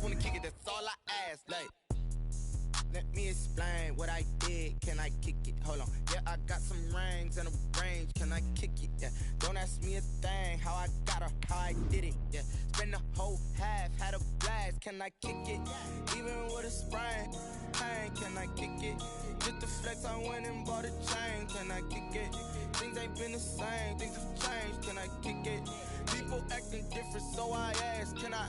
wanna kick it, that's all I ask. Like, let me explain what I did. Can I kick it? Hold on. Yeah, I got some rings and a range. Can I kick it? Yeah. Don't ask me a thing. How I got her, how I did it. Yeah. Spend the whole half, had a blast. Can I kick it? Even with a sprain. Pain, can I kick it? Just to flex, I went and bought a chain. Can I kick it? Things ain't been the same. Things have changed. Can I kick it? People acting different, so I ask. Can I?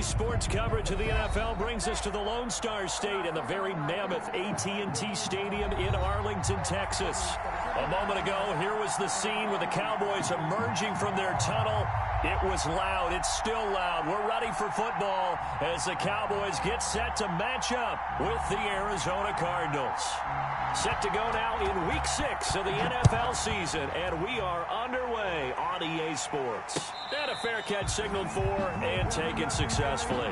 Sports coverage of the NFL brings us to the Lone Star State and the very mammoth AT&T Stadium in Arlington, Texas. A moment ago, here was the scene with the Cowboys emerging from their tunnel. It was loud. It's still loud. We're ready for football as the Cowboys get set to match up with the Arizona Cardinals. Set to go now in Week 6 of the NFL season, and we are underway on EA Sports. And a fair catch signaled for and taken successfully.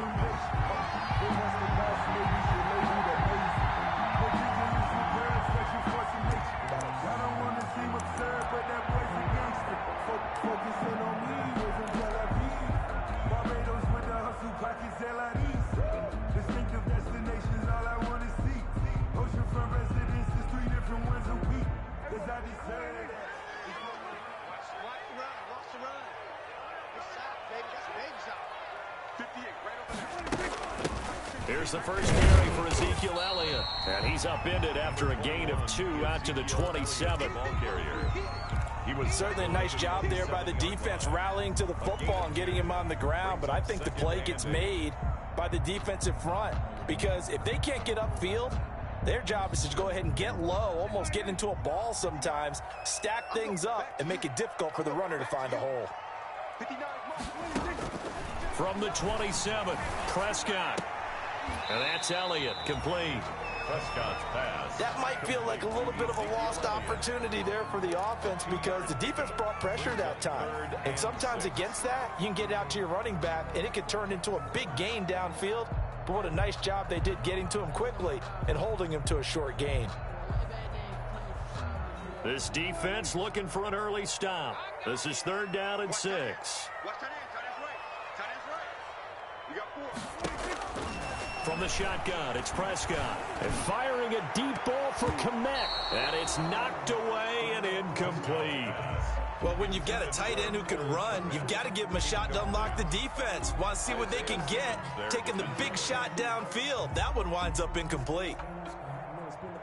Here's the first carry for Ezekiel Elliott. And he's upended after a gain of 2 out to the 27. He was certainly a nice job there by the defense rallying to the football and getting him on the ground. But I think the play gets made by the defensive front, because if they can't get upfield, their job is to go ahead and get low, almost get into a ball sometimes, stack things up, and make it difficult for the runner to find a hole. From the 27, Prescott. And that's Elliott, complete. Prescott's pass. That might feel like a little bit of a lost opportunity there for the offense, because the defense brought pressure that time. And sometimes against that, you can get out to your running back, and it could turn into a big gain downfield. But what a nice job they did getting to him quickly and holding him to a short gain. This defense looking for an early stop. This is 3rd down and 6. From the shotgun, it's Prescott. And firing a deep ball for Kmet. And it's knocked away and incomplete. Well, when you've got a tight end who can run, you've got to give him a shot to unlock the defense. Want to see what they can get, taking the big shot downfield. That one winds up incomplete.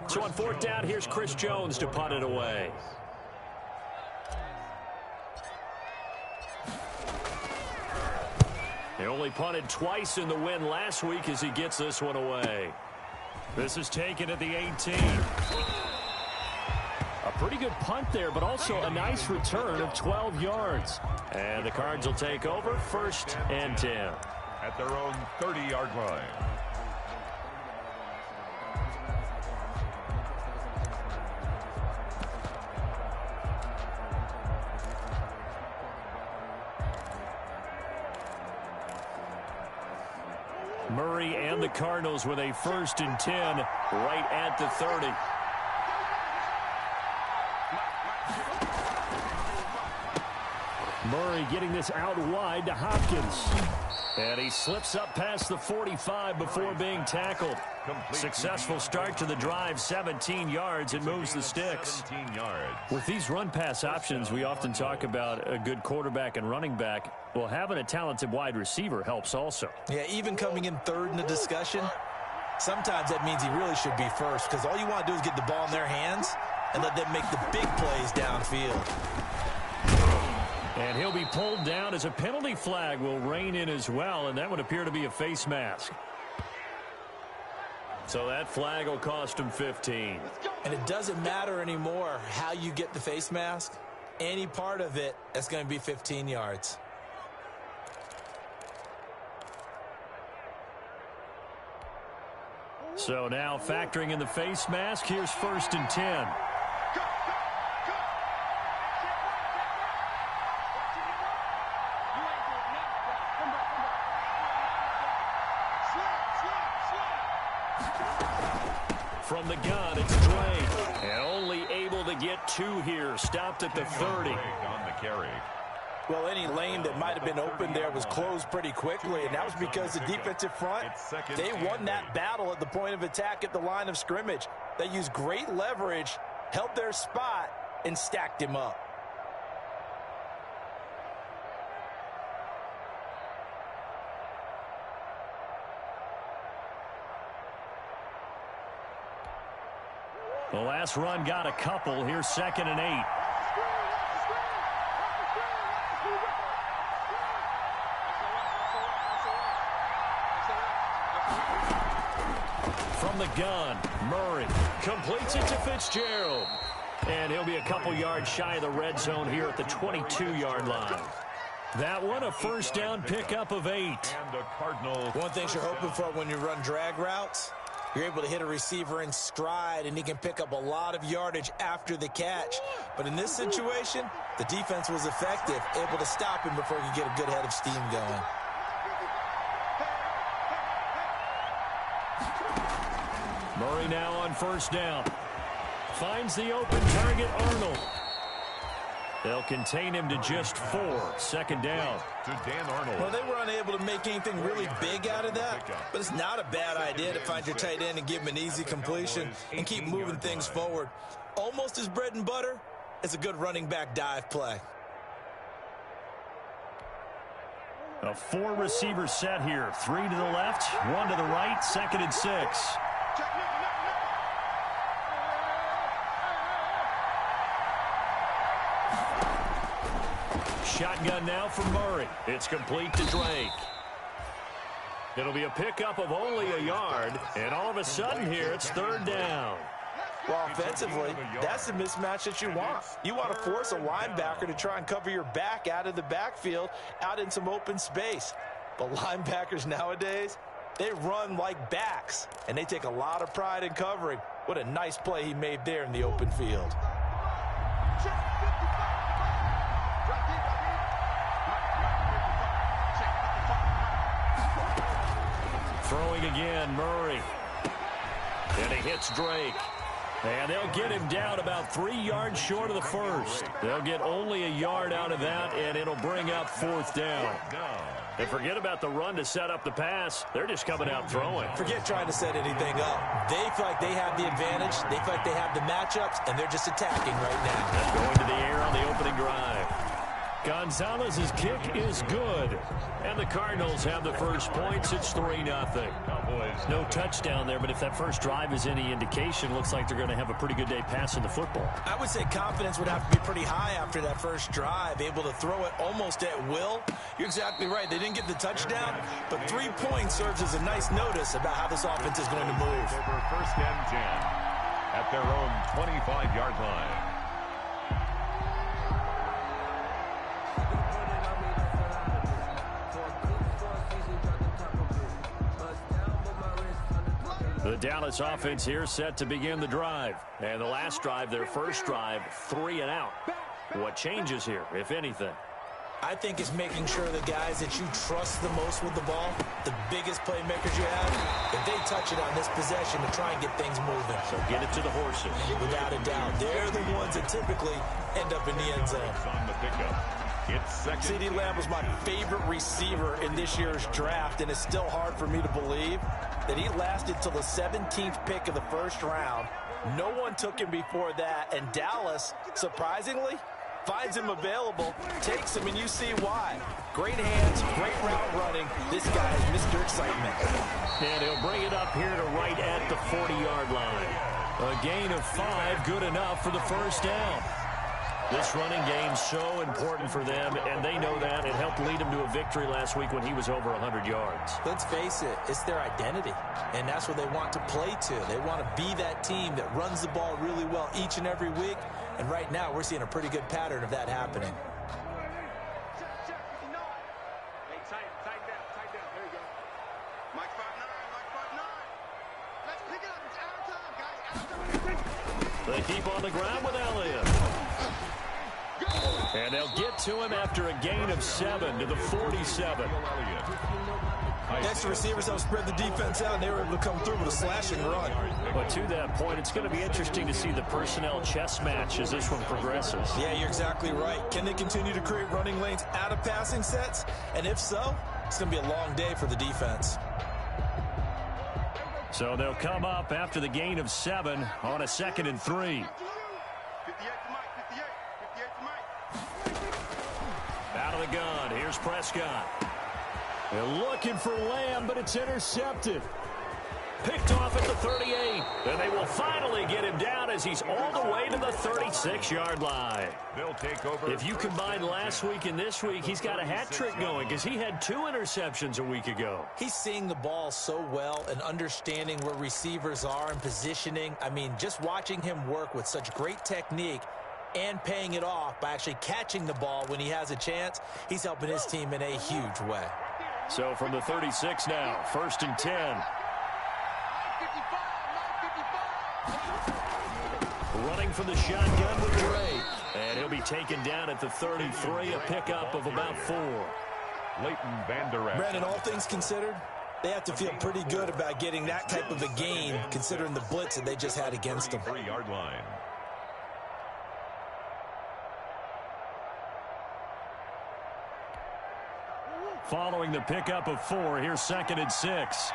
So on 4th down, here's Chris Jones to punt it away. He only punted twice in the win last week as he gets this one away. This is taken at the 18. A pretty good punt there, but also a nice return of 12 yards. And the Cards will take over 1st and 10. At their own 30-yard line. Murray and the Cardinals with a 1st and 10 right at the 30. Murray getting this out wide to Hopkins. And he slips up past the 45 before being tackled. Successful start to the drive, 17 yards, and moves the sticks. With these run-pass options, we often talk about a good quarterback and running back. Well, having a talented wide receiver helps also. Yeah, even coming in third in the discussion, sometimes that means he really should be first, because all you want to do is get the ball in their hands and let them make the big plays downfield. And he'll be pulled down as a penalty flag will rein in as well, and that would appear to be a face mask. So that flag will cost him 15. And it doesn't matter anymore how you get the face mask. Any part of it, that's going to be 15 yards. So now factoring in the face mask, here's 1st and 10. From the gun, it's Drake. And only able to get 2 here. Stopped at the 30. On the carry. Well, any lane that might have been open there was closed pretty quickly, and that was because the defensive front, they won that battle at the point of attack at the line of scrimmage. They used great leverage, held their spot, and stacked him up. The last run got a couple. Here's 2nd and 8. From the gun, Murray completes it to Fitzgerald. And he'll be a couple yards shy of the red zone here at the 22-yard line. That one, a first down pickup of 8. And the Cardinals. One thing you're hoping for when you run drag routes, you're able to hit a receiver in stride, and he can pick up a lot of yardage after the catch. But in this situation, the defense was effective, able to stop him before he could get a good head of steam going. Murray now on 1st down. Finds the open target, Arnold. They'll contain him to just 4. 2nd down. To Dan Arnold. Well, they were unable to make anything really big out of that, but it's not a bad idea to find your tight end and give him an easy completion and keep moving things forward. Almost as bread and butter as a good running back dive play. A 4-receiver set here. 3 to the left, 1 to the right, 2nd and 6. Shotgun now for Murray. It's complete to Drake. It'll be a pickup of only a yard, and all of a sudden here it's 3rd down. Well, offensively, that's the mismatch that you want. You want to force a linebacker to try and cover your back out of the backfield, out in some open space. But linebackers nowadays, they run like backs, and they take a lot of pride in covering. What a nice play he made there in the open field. Throwing again, Murray. And he hits Drake. And they'll get him down about 3 yards short of the first. They'll get only a yard out of that, and it'll bring up 4th down. And forget about the run to set up the pass. They're just coming out throwing. Forget trying to set anything up. They feel like they have the advantage. They feel like they have the matchups, and they're just attacking right now. That's going to the air on the opening drive. Gonzalez's kick is good. And the Cardinals have the first points. It's 3-0. No touchdown there, but if that first drive is any indication, looks like they're going to have a pretty good day passing the football. I would say confidence would have to be pretty high after that first drive, able to throw it almost at will. You're exactly right. They didn't get the touchdown, but 3 points serves as a nice notice about how this offense is going to move. Over 1st and 10 at their own 25-yard line. The Dallas offense here set to begin the drive. And the last drive, their first drive, 3 and out. What changes here, if anything? I think it's making sure the guys that you trust the most with the ball, the biggest playmakers you have, that they touch it on this possession to try and get things moving. So get it to the horses. Without a doubt. They're the ones that typically end up in the end zone. On the pickup. It's second. CeeDee Lamb was my favorite receiver in this year's draft, and it's still hard for me to believe that he lasted till the 17th pick of the first round. No one took him before that, and Dallas, surprisingly, finds him available, takes him, and you see why. Great hands, great route running. This guy is Mr. Excitement. And he'll bring it up here to right at the 40-yard line. A gain of 5, good enough for the first down. This running game's so important for them, and they know that. It helped lead them to a victory last week when he was over 100 yards. Let's face it, it's their identity, and that's what they want to play to. They want to be that team that runs the ball really well each and every week, and right now we're seeing a pretty good pattern of that happening. They keep on the ground with Elliott. And they'll get to him after a gain of 7 to the 47. Next, receivers help spread the defense out, and they were able to come through with a slashing run. But to that point, it's going to be interesting to see the personnel chess match as this one progresses. Yeah, you're exactly right. Can they continue to create running lanes out of passing sets? And if so, it's going to be a long day for the defense. So they'll come up after the gain of 7 on a 2nd and 3. Out of the gun, here's Prescott. They're looking for Lamb, but it's intercepted. Picked off at the 38. And they will finally get him down as he's all the way to the 36-yard line. They'll take over. If you combine last week and this week, he's got a hat trick going because he had 2 interceptions a week ago. He's seeing the ball so well and understanding where receivers are and positioning. I mean, just watching him work with such great technique and paying it off by actually catching the ball when he has a chance, he's helping his team in a huge way. So from the 36 now, 1st and 10. Running from the shotgun with Drake. And he'll be taken down at the 33, a pickup of about 4. Leighton Vander Esch. Brandon, all things considered, they have to feel pretty good about getting that type of a gain considering the blitz that they just had against them. 3-yard line. Following the pickup of 4, here's 2nd and 6.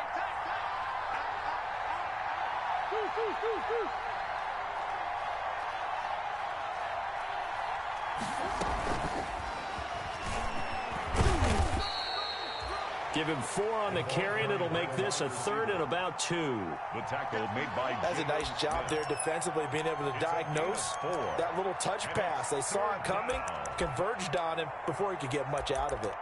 Give him 4 on the carry, and it'll make this a 3rd and about 2. The tackle made by... That's a nice job there defensively, being able to diagnose that little touch pass. They saw it coming, converged on him before he could get much out of it.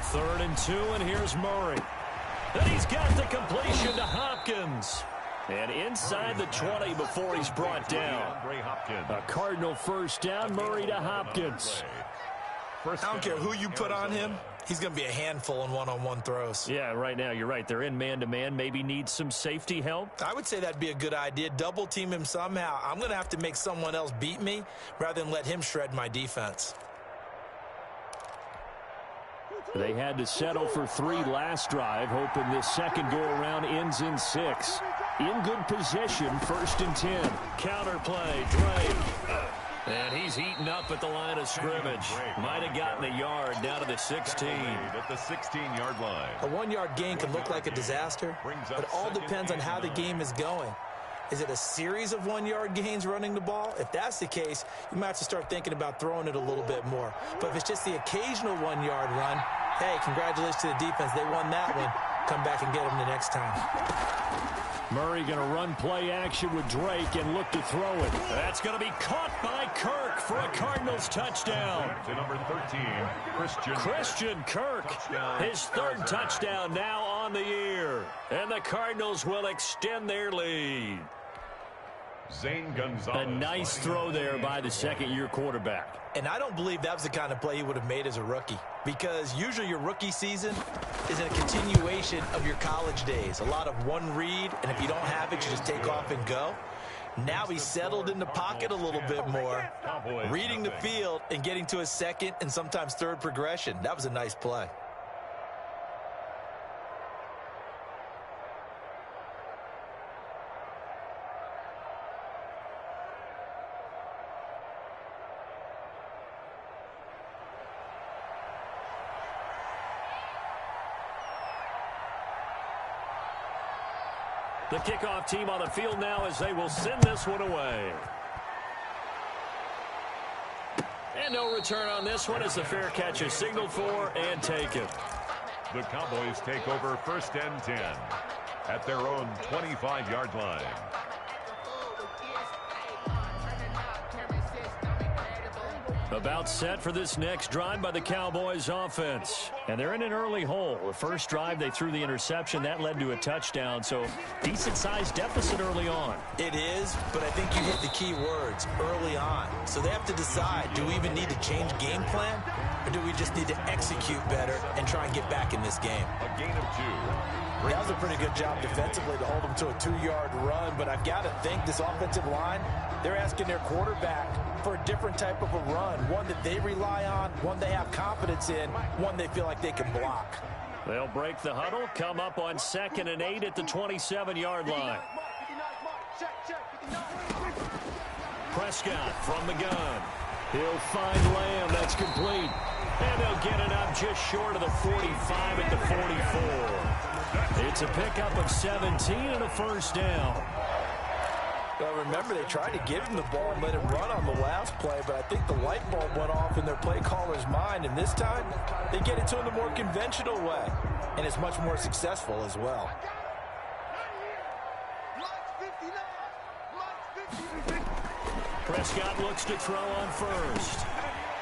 Third and 2, and here's Murray. And he's got the completion to Hopkins. And inside the 20 before he's brought down. A Cardinal first down, Murray to Hopkins. I don't care who you put on him, he's going to be a handful in one-on-one throws. Yeah, right now, you're right. They're in man-to-man. Maybe need some safety help. I would say that'd be a good idea. Double team him somehow. I'm going to have to make someone else beat me rather than let him shred my defense. They had to settle for 3 last drive, hoping this second go-around ends in 6. In good position, 1st and 10. Counter play, Drake. And he's eaten up at the line of scrimmage. Might have gotten a yard down to the 16. At the 16-yard line. A 1-yard gain can look like a disaster, but it all depends on how the game is going. Is it a series of 1-yard gains running the ball? If that's the case, you might have to start thinking about throwing it a little bit more. But if it's just the occasional 1-yard run, hey, congratulations to the defense. They won that one. Come back and get them the next time. Murray going to run play action with Drake and look to throw it. That's going to be caught by Kirk for a Cardinals touchdown. To number 13, Christian Kirk, his 3rd touchdown now on the year. And the Cardinals will extend their lead. Zane Gonzalez. A nice throw there by the second-year quarterback. And I don't believe that was the kind of play he would have made as a rookie, because usually your rookie season is a continuation of your college days. A lot of one read, and if you don't have it, you just take off and go. Now he's settled in the pocket a little bit more, reading the field and getting to his second and sometimes third progression. That was a nice play. The kickoff team on the field now as they will send this one away. And no return on this one as the fair catch is signaled for and taken. The Cowboys take over 1st and 10 at their own 25-yard line. About set for this next drive by the Cowboys offense. And they're in an early hole. The first drive, they threw the interception. That led to a touchdown, so decent-sized deficit early on. It is, but I think you hit the key words, early on. So they have to decide, do we even need to change game plan, or do we just need to execute better and try and get back in this game? A gain of 2. That was a pretty good job defensively to hold them to a 2-yard run, but I've got to think this offensive line, they're asking their quarterback for a different type of a run, one that they rely on, one they have confidence in, one they feel like they can block. They'll break the huddle, come up on 2nd and 8 at the 27-yard line. Prescott from the gun. He'll find Lamb. That's complete. And they'll get it up just short of the 45 at the 44. It's a pickup of 17 and a first down. Well, remember, they tried to give him the ball and let him run on the last play, but I think the light bulb went off in their play caller's mind, and this time they get it to him the more conventional way, and it's much more successful as well. Prescott looks to throw on first.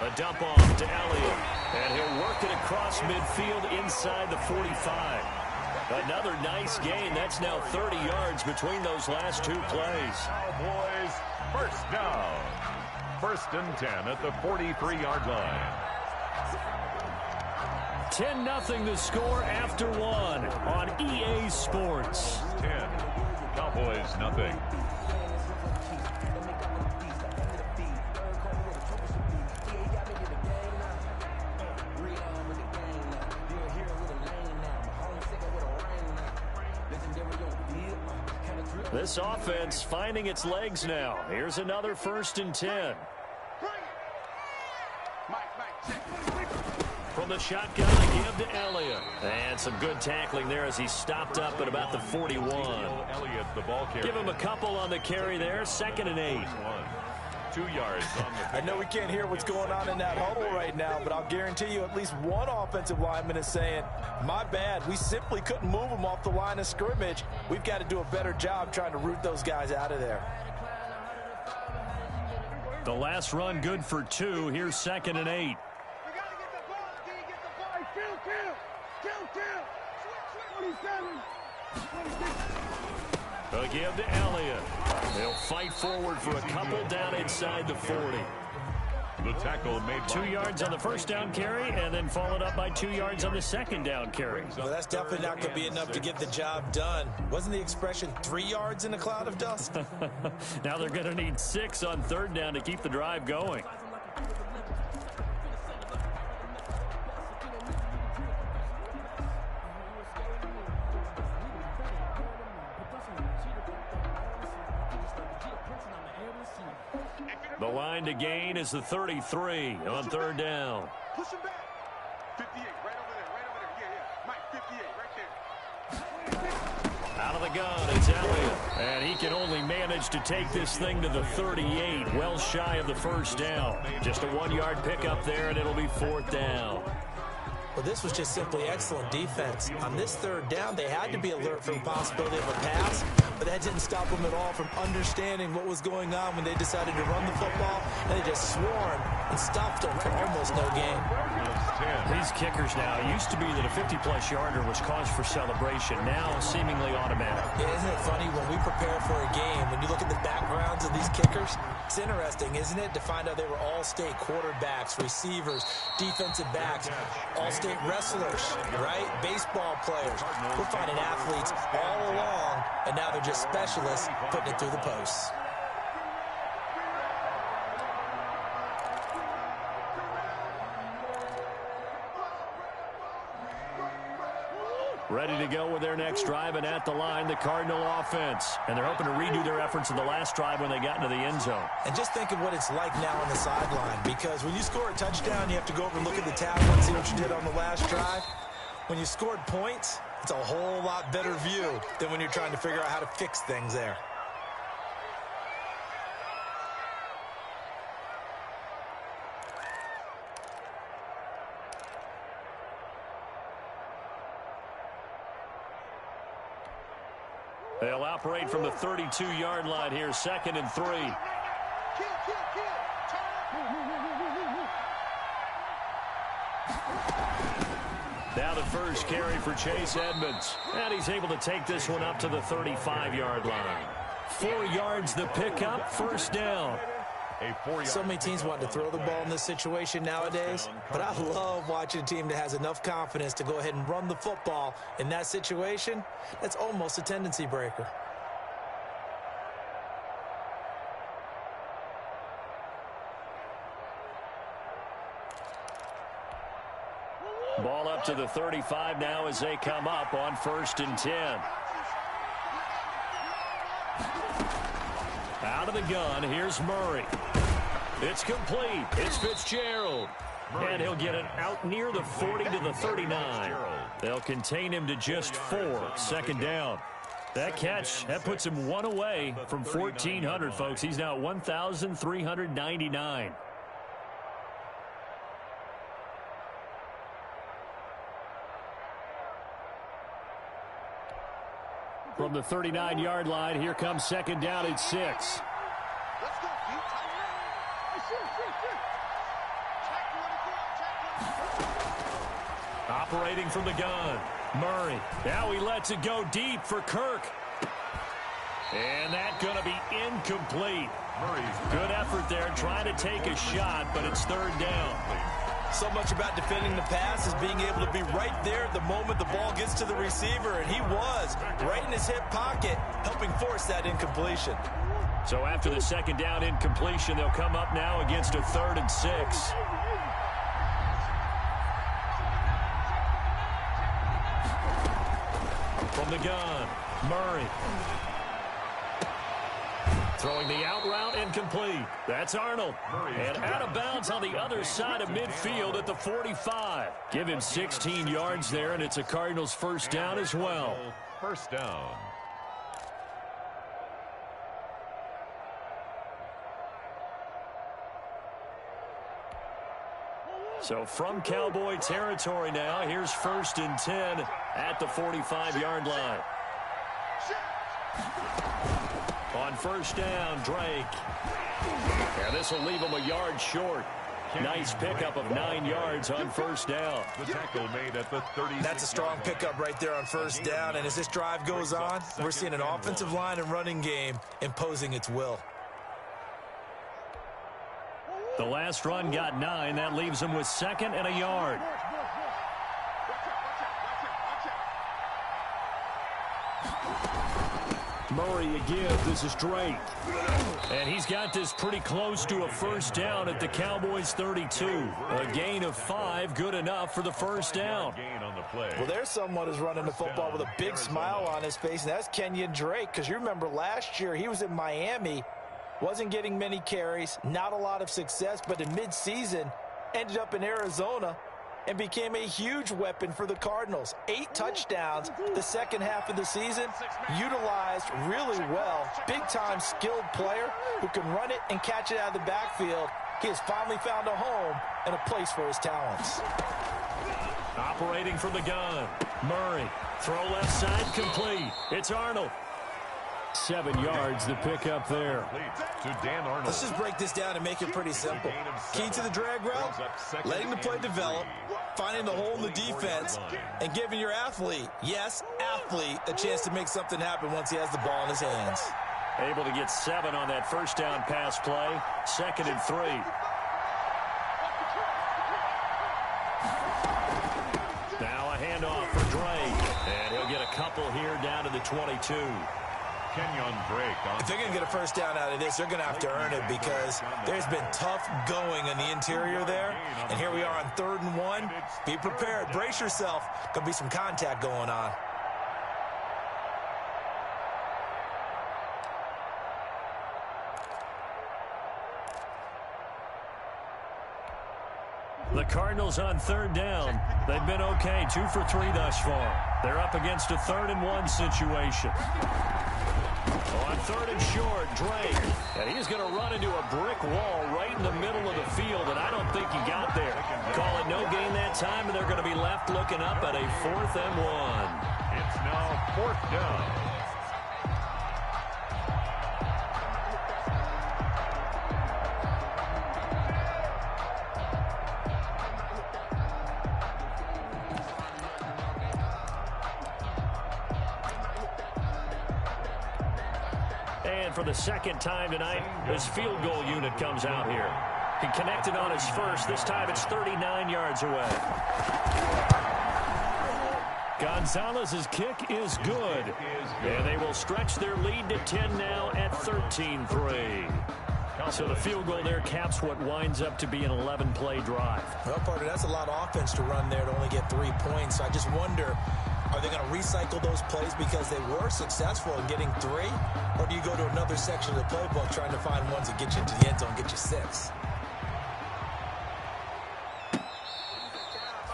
A dump off to Elliott, and he'll work it across midfield inside the 45. Another nice gain. That's now 30 yards between those last two plays. Cowboys, first down. 1st and 10 at the 43-yard line. 10-0 the score after one on EA Sports. 10. Cowboys, nothing. This offense finding its legs now. Here's another 1st and 10. From the shotgun, they give to Elliott. And some good tackling there as he stopped up at about the 41. Elliott, the ball carrier. Give him a couple on the carry there. 2nd and 8. 2 yards on the I know we can't hear what's going on in that huddle right now, but I'll guarantee you at least one offensive lineman is saying, my bad, we simply couldn't move them off the line of scrimmage. We've got to do a better job trying to root those guys out of there. The last run good for 2. Here's 2nd and 8. They'll give to Elliott. They'll fight forward for a couple down inside the 40. The tackle made 2 yards on the first down carry and then followed up by 2 yards on the second down carry. Well, that's definitely not going to be enough to get the job done. Wasn't the expression 3 yards in a cloud of dust? Now they're going to need 6 on 3rd down to keep the drive going. The line to gain is the 33 on 3rd down. Push him back. 58, right over there. Yeah. Mike, 58, right there. Out of the gun, it's Elliott. And he can only manage to take this thing to the 38, well shy of the first down. Just a 1-yard pickup there, and it'll be 4th down. Well, this was just simply excellent defense. On this 3rd down, they had to be alert for the possibility of a pass, but that didn't stop them at all from understanding what was going on when they decided to run the football, and they just swarmed and stuffed them for almost no gain. These kickers now, it used to be that a 50-plus yarder was cause for celebration. Now seemingly automatic. Yeah, isn't it funny when we prepare for a game, when you look at the backgrounds of these kickers, it's interesting, isn't it, to find out they were all-state quarterbacks, receivers, defensive backs, all-state wrestlers, right? Baseball players. We're finding athletes all along, and now they're just specialists putting it through the posts. Ready to go with their next drive, and at the line, the Cardinal offense. And they're hoping to redo their efforts in the last drive when they got into the end zone. And just think of what it's like now on the sideline, because when you score a touchdown, you have to go over and look at the tablet and see what you did on the last drive. When you scored points, it's a whole lot better view than when you're trying to figure out how to fix things there. They'll operate from the 32-yard line here, 2nd and 3. Now the first carry for Chase Edmonds. And he's able to take this one up to the 35-yard line. 4 yards the pickup, first down. So many teams want to throw the ball in this situation nowadays, but I love watching a team that has enough confidence to go ahead and run the football in that situation. That's almost a tendency breaker. Ball up to the 35 now as they come up on 1st and 10. Out of the gun, here's Murray. It's complete. It's Fitzgerald. And he'll get it out near the 40 to the 39. They'll contain him to just 4. 2nd down. That catch, that puts him 1 away from 1,400, folks. He's now at 1,399. From the 39-yard line, here comes 2nd down at 6. Operating from the gun, Murray. Now he lets it go deep for Kirk. And that's going to be incomplete. Good effort there, trying to take a shot, but it's 3rd down. So much about defending the pass is being able to be right there at the moment the ball gets to the receiver, and he was right in his hip pocket, helping force that incompletion. So after the 2nd down incompletion, they'll come up now against a 3rd and 6. From the gun, Murray. Throwing the out route, incomplete. That's Arnold. And out of bounds on the other side of midfield at the 45. Give him 16 yards there, and it's a Cardinals 1st down as well. 1st down. So from Cowboy territory now, here's 1st and 10 at the 45-yard line. On 1st down, Drake. And this will leave him a yard short. Nice pickup of 9 yards on 1st down. The tackle made at the 30. That's a strong pickup right there on 1st down. And as this drive goes on, we're seeing an offensive line and running game imposing its will. The last run got 9. That leaves him with 2nd and a yard. Murray again. This is Drake. And he's got this pretty close to a 1st down at the Cowboys 32. A gain of 5, good enough for the 1st down. Well, there's someone who's running the football with a big smile on his face, and that's Kenyon Drake, because you remember last year he was in Miami, wasn't getting many carries, not a lot of success, but in midseason ended up in Arizona and became a huge weapon for the Cardinals. 8 touchdowns the 2nd half of the season, utilized really well. Big-time skilled player who can run it and catch it out of the backfield. He has finally found a home and a place for his talents. Operating from the gun, Murray. Throw left side, complete. It's Arnold. 7 yards to pick up there. To Dan Arnold. Let's just break this down and make it pretty simple. Key to the drag route, letting the play develop, finding the hole in the defense, and giving your athlete, yes, athlete, a chance to make something happen once he has the ball in his hands. Able to get 7 on that first down pass play. 2nd and 3. Now a handoff for Drake. And he'll get a couple here down to the 22. Kenyon Drake. If they're going to get a first down out of this, they're going to have to earn it because there's been tough going in the interior there. And here we are on 3rd and 1. Be prepared. Brace yourself. Going to be some contact going on. The Cardinals on 3rd down. They've been okay, 2 for 3 thus far. They're up against a 3rd and 1 situation. On 3rd and short, Drake. And he's going to run into a brick wall right in the middle of the field, and I don't think he got there. Call it no gain that time, and they're going to be left looking up at a 4th and 1. It's now 4th down. And for the 2nd time tonight, his field goal unit comes out here. He connected on his first. This time it's 39 yards away. Gonzalez's kick is good. And they will stretch their lead to 10 now at 13-3. So the field goal there caps what winds up to be an 11-play drive. Well, partner, that's a lot of offense to run there to only get 3 points. I just wonder, are they going to recycle those plays because they were successful in getting 3? Or do you go to another section of the playbook trying to find ones that get you into the end zone, get you 6?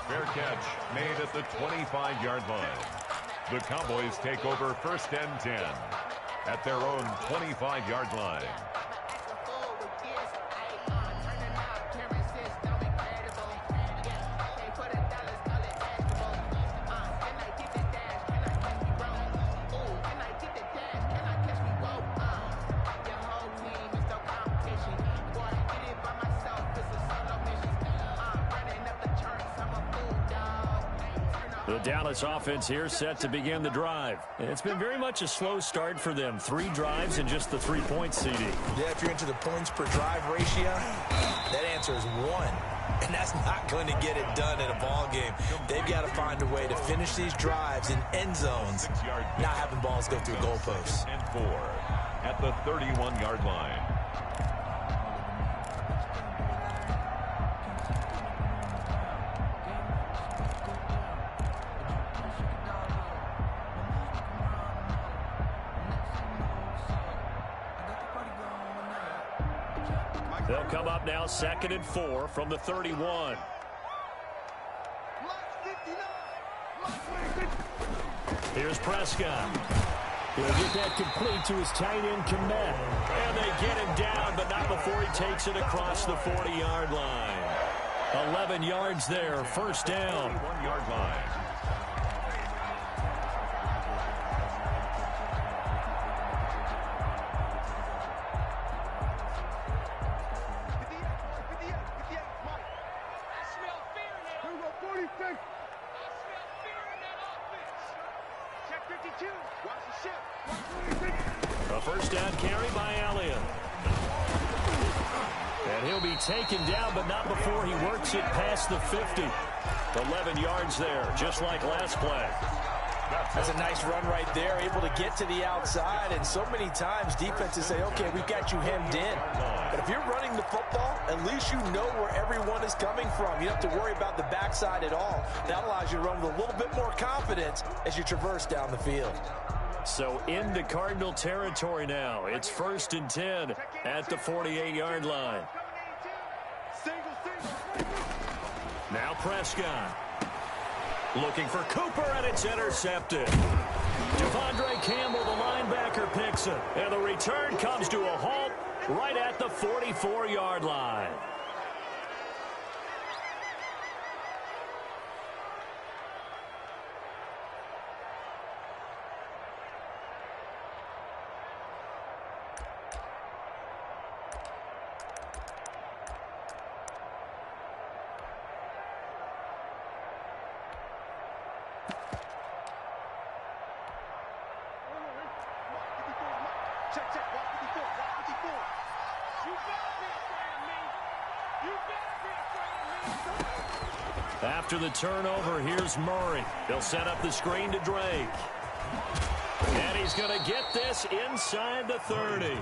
Fair catch made at the 25-yard line. The Cowboys take over 1st and 10 at their own 25-yard line. The Dallas offense here set to begin the drive. It's been very much a slow start for them. 3 drives and just the 3 points, CD. Yeah, if you're into the points per drive ratio, that answer is 1. And that's not going to get it done in a ball game. They've got to find a way to finish these drives in end zones, not having balls go through goalposts. And 4 at the 31-yard line. They'll come up now 2nd and 4 from the 31. Here's Prescott. He'll get that complete to his tight end, Komet. And they get him down, but not before he takes it across the 40-yard line. 11 yards there, 1st down. 1-yard line. A 1st down carry by Elliott. And he'll be taken down, but not before he works it past the 50. 11 yards there, just like last play. That's a nice run right there, able to get to the outside. And so many times defenses say, okay, we've got you hemmed in. But if you're running the football, at least you know where everyone is coming from. You don't have to worry about the backside at all. That allows you to run with a little bit more confidence as you traverse down the field. So into Cardinal territory now. It's 1st and 10 at the 48-yard line. Now Prescott. Looking for Cooper, and it's intercepted. Devondre Campbell, the linebacker, picks it. And the return comes to a halt right at the 44-yard line. Check, check. Watch 54. Watch 54. You better be afraid of me. You better be afraid of me. After the turnover, here's Murray. He'll set up the screen to Drake. And he's going to get this inside the 30.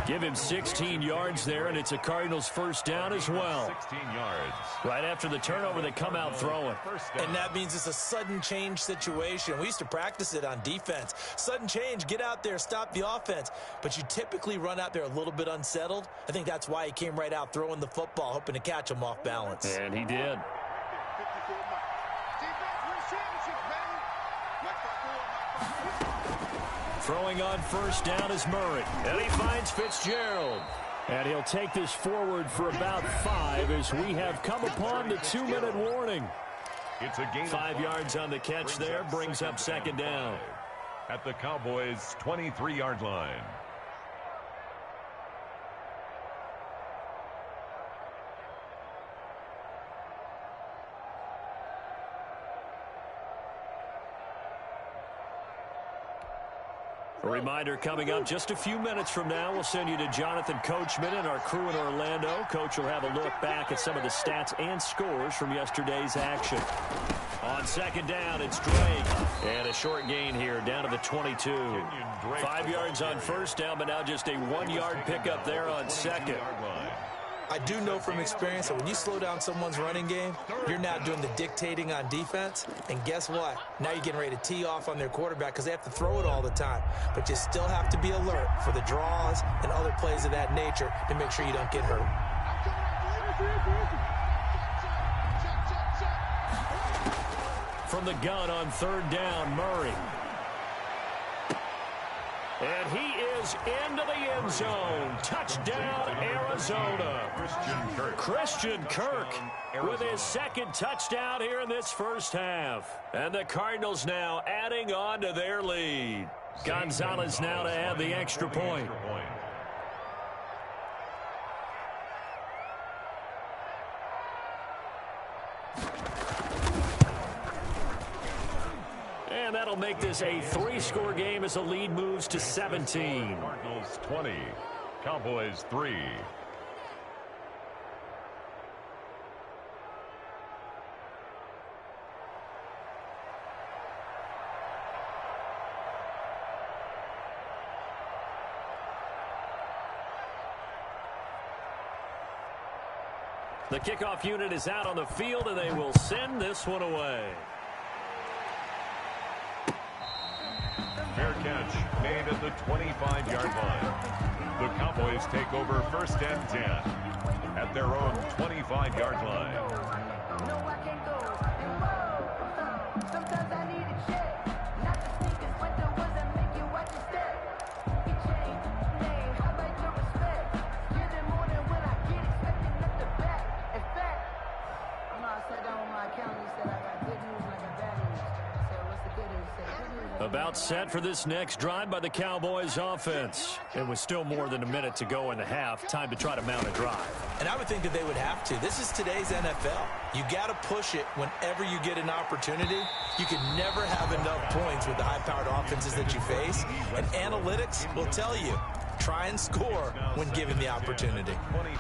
Give him 16 yards there, and it's a Cardinals first down as well. 16 yards. Right after the turnover, they come out throwing. And that means it's a sudden change situation. We used to practice it on defense. Sudden change, get out there, stop the offense. But you typically run out there a little bit unsettled. I think that's why he came right out throwing the football, hoping to catch him off balance. And he did. 54 Mike. Defense wins championships, baby. Mike 54, Mike 54. Throwing on first down is Murray. And he finds Fitzgerald. And he'll take this forward for about 5 as we have come upon the 2-minute warning. It's a gain 5 yards on the catch there, brings up second down. At the Cowboys' 23-yard line. A reminder coming up just a few minutes from now. We'll send you to Jonathan Coachman and our crew in Orlando. Coach will have a look back at some of the stats and scores from yesterday's action. On second down, it's Drake. And a short gain here down to the 22. 5 yards on first down, but now just a 1-yard pickup there on second. I do know from experience that when you slow down someone's running game, you're now doing the dictating on defense. And guess what? Now you're getting ready to tee off on their quarterback because they have to throw it all the time. But you still have to be alert for the draws and other plays of that nature to make sure you don't get hurt. From the gun on third down, Murray. And he is into the end zone. Touchdown, Arizona. Christian Kirk with his second touchdown here in this first half. And the Cardinals now adding on to their lead. Gonzalez now to add the extra point. And that'll make this a 3-score game as the lead moves to 17. Cardinals 20, Cowboys 3. The kickoff unit is out on the field, and they will send this one away. Fair catch made at the 25-yard line. The Cowboys take over first and 10 at their own 25-yard line. About set for this next drive by the Cowboys offense. And with still more than a minute to go in the half, time to try to mount a drive. And I would think that they would have to. This is today's NFL. You got to push it whenever you get an opportunity. You can never have enough points with the high-powered offenses that you face. And analytics will tell you, try and score when given the opportunity.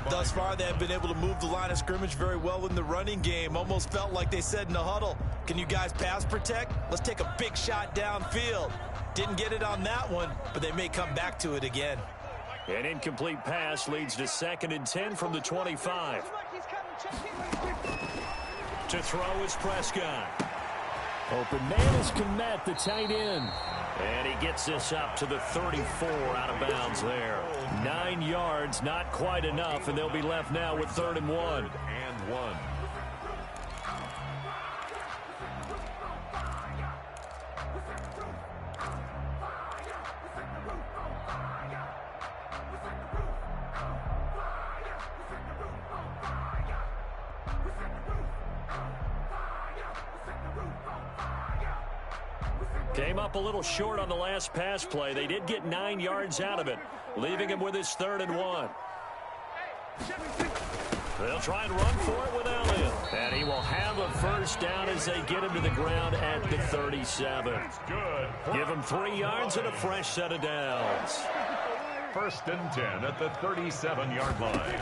Thus far, they have been able to move the line of scrimmage very well in the running game. Almost felt like they said in the huddle, can you guys pass protect? Let's take a big shot downfield. Didn't get it on that one, but they may come back to it again. An incomplete pass leads to 2nd and 10 from the 25. To throw is Prescott. Open man is Kmet, the tight end. And he gets this up to the 34 out of bounds there. 9 yards, not quite enough, and they'll be left now with 3rd and 1. And 1. Came up a little short on the last pass play. They did get 9 yards out of it, leaving him with his 3rd and 1. They'll try and run for it with Elliott. And he will have a first down as they get him to the ground at the 37. Give him 3 yards and a fresh set of downs. First and 10 at the 37-yard line.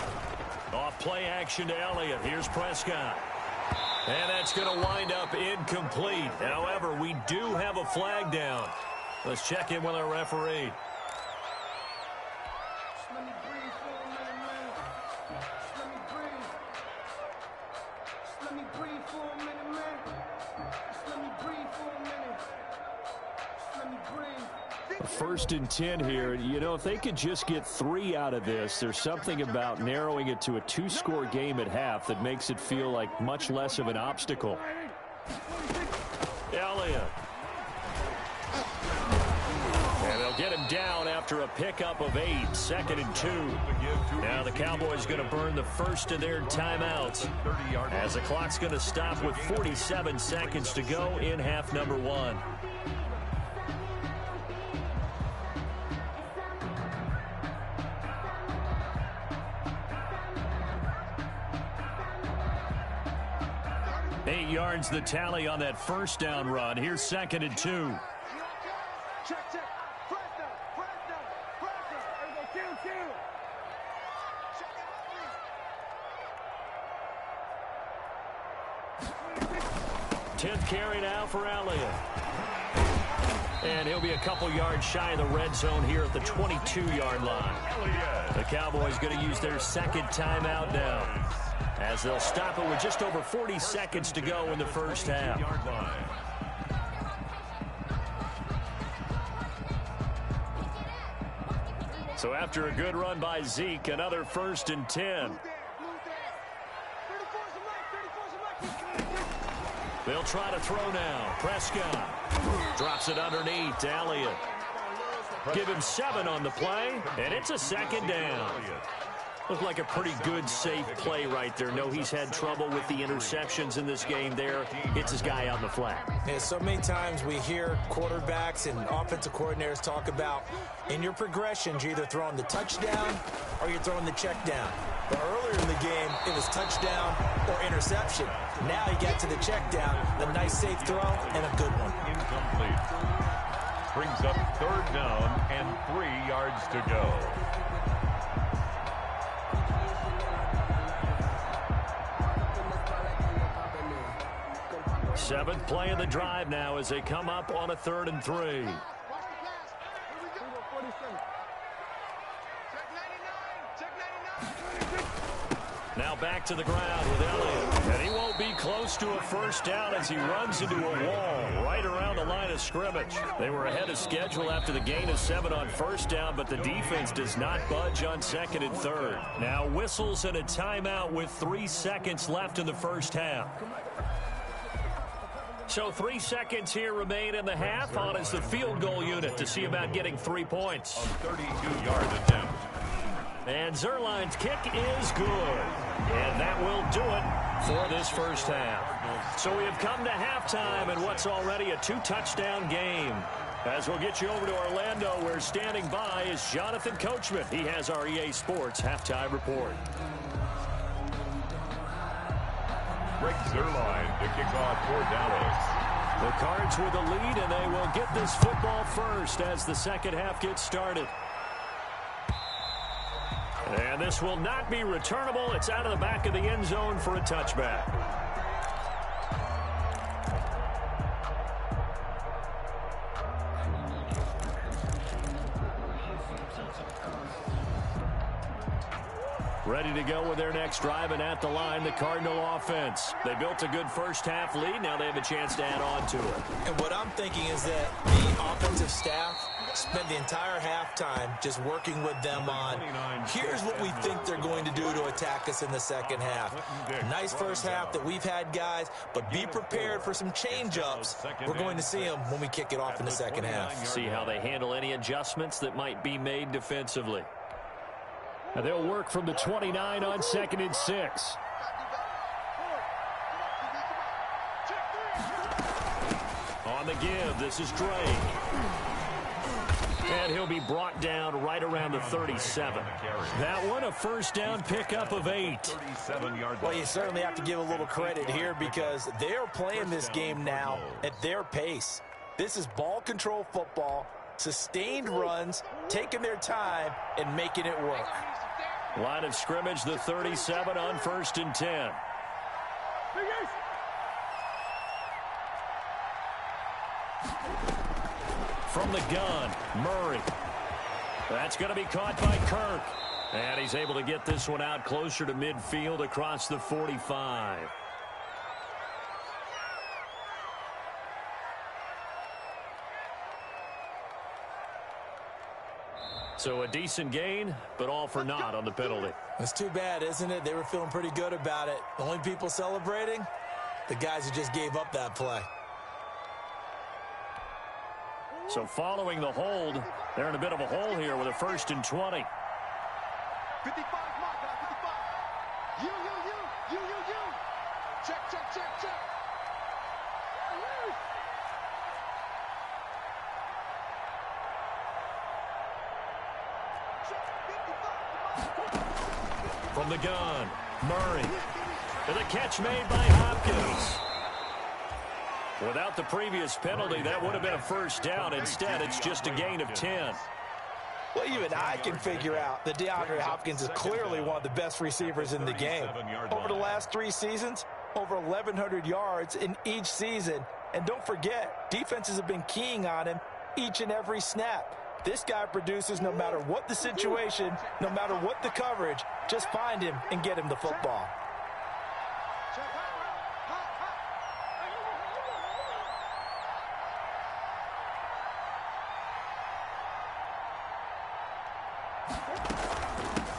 Off play action to Elliott. Here's Prescott. And that's going to wind up incomplete. However, we do have a flag down. Let's check in with our referee. First and 10 here. You know, if they could just get 3 out of this, there's something about narrowing it to a 2-score game at half that makes it feel like much less of an obstacle. Elliott. And they'll get him down after a pickup of 8. 2nd and 2. Now the Cowboys going to burn the first of their timeouts as the clock's going to stop with 47 seconds to go in half number 1. Yards the tally on that first down run. Here's 2nd and 2. Check. Press down. Kill. 10th carry now for Elliott. And he'll be a couple yards shy of the red zone here at the 22-yard line. The Cowboys going to use their second timeout now, as they'll stop it with just over 40 seconds to go in the first half. So after a good run by Zeke, another 1st and 10. They'll try to throw now. Prescott drops it underneath to Elliott. Give him 7 on the play, and it's a 2nd down. Looked like a pretty good, safe play right there. No, he's had trouble with the interceptions in this game there. Hits his guy out in the flat. Yeah, so many times we hear quarterbacks and offensive coordinators talk about in your progressions, you're either throwing the touchdown or you're throwing the check down. But earlier in the game, it was touchdown or interception. Now he got to the check down, a nice safe throw, and a good one. Incomplete. Brings up 3rd down and 3 yards to go. Seventh play of the drive now as they come up on a 3rd and 3. Now back to the ground with Elliott. And he won't be close to a first down as he runs into a wall right around the line of scrimmage. They were ahead of schedule after the gain of 7 on first down, but the defense does not budge on 2nd and 3rd. Now whistles and a timeout with 3 seconds left in the first half. So 3 seconds here remain in the half. On is the field goal unit to see about getting 3 points. A 32-yard attempt. And Zerline's kick is good. And that will do it for this first half. So we have come to halftime in what's already a 2-touchdown game. As we'll get you over to Orlando, where standing by is Jonathan Coachman. He has our EA Sports halftime report. Greg Zerline to kick off for Dallas. The Cards with the lead, and they will get this football first as the second half gets started. And this will not be returnable. It's out of the back of the end zone for a touchback. Ready to go with their next drive, and at the line, the Cardinal offense. They built a good first half lead. Now they have a chance to add on to it. And what I'm thinking is that the offensive staff spent the entire halftime just working with them on, here's what we think they're going to do to attack us in the second half. Nice first half that we've had, guys, but be prepared for some change-ups. We're going to see them when we kick it off in the second half. See how they handle any adjustments that might be made defensively. And they'll work from the 29 on 2nd and 6. On the give, this is Drake. And he'll be brought down right around the 37. That one, a first down pickup of 8. Well, you certainly have to give a little credit here because they're playing this game now at their pace. This is ball control football. Sustained runs, taking their time, and making it work. Line of scrimmage, the 37 on 1st and 10. From the gun, Murray. That's going to be caught by Kirk. And he's able to get this one out closer to midfield across the 45. So a decent gain, but all for naught on the penalty. It's too bad, isn't it? They were feeling pretty good about it. The only people celebrating, the guys who just gave up that play. So following the hold, they're in a bit of a hole here with a 1st and 20. 55, mark, 55. You. Check. From the gun, Murray. And the catch made by Hopkins. Without the previous penalty, that would have been a 1st down. Instead, it's just a gain of 10. Well, even I can figure out that DeAndre Hopkins is clearly one of the best receivers in the game. Over the last 3 seasons, over 1,100 yards in each season. And don't forget, defenses have been keying on him each and every snap. This guy produces no matter what the situation, no matter what the coverage. Just find him and get him the football.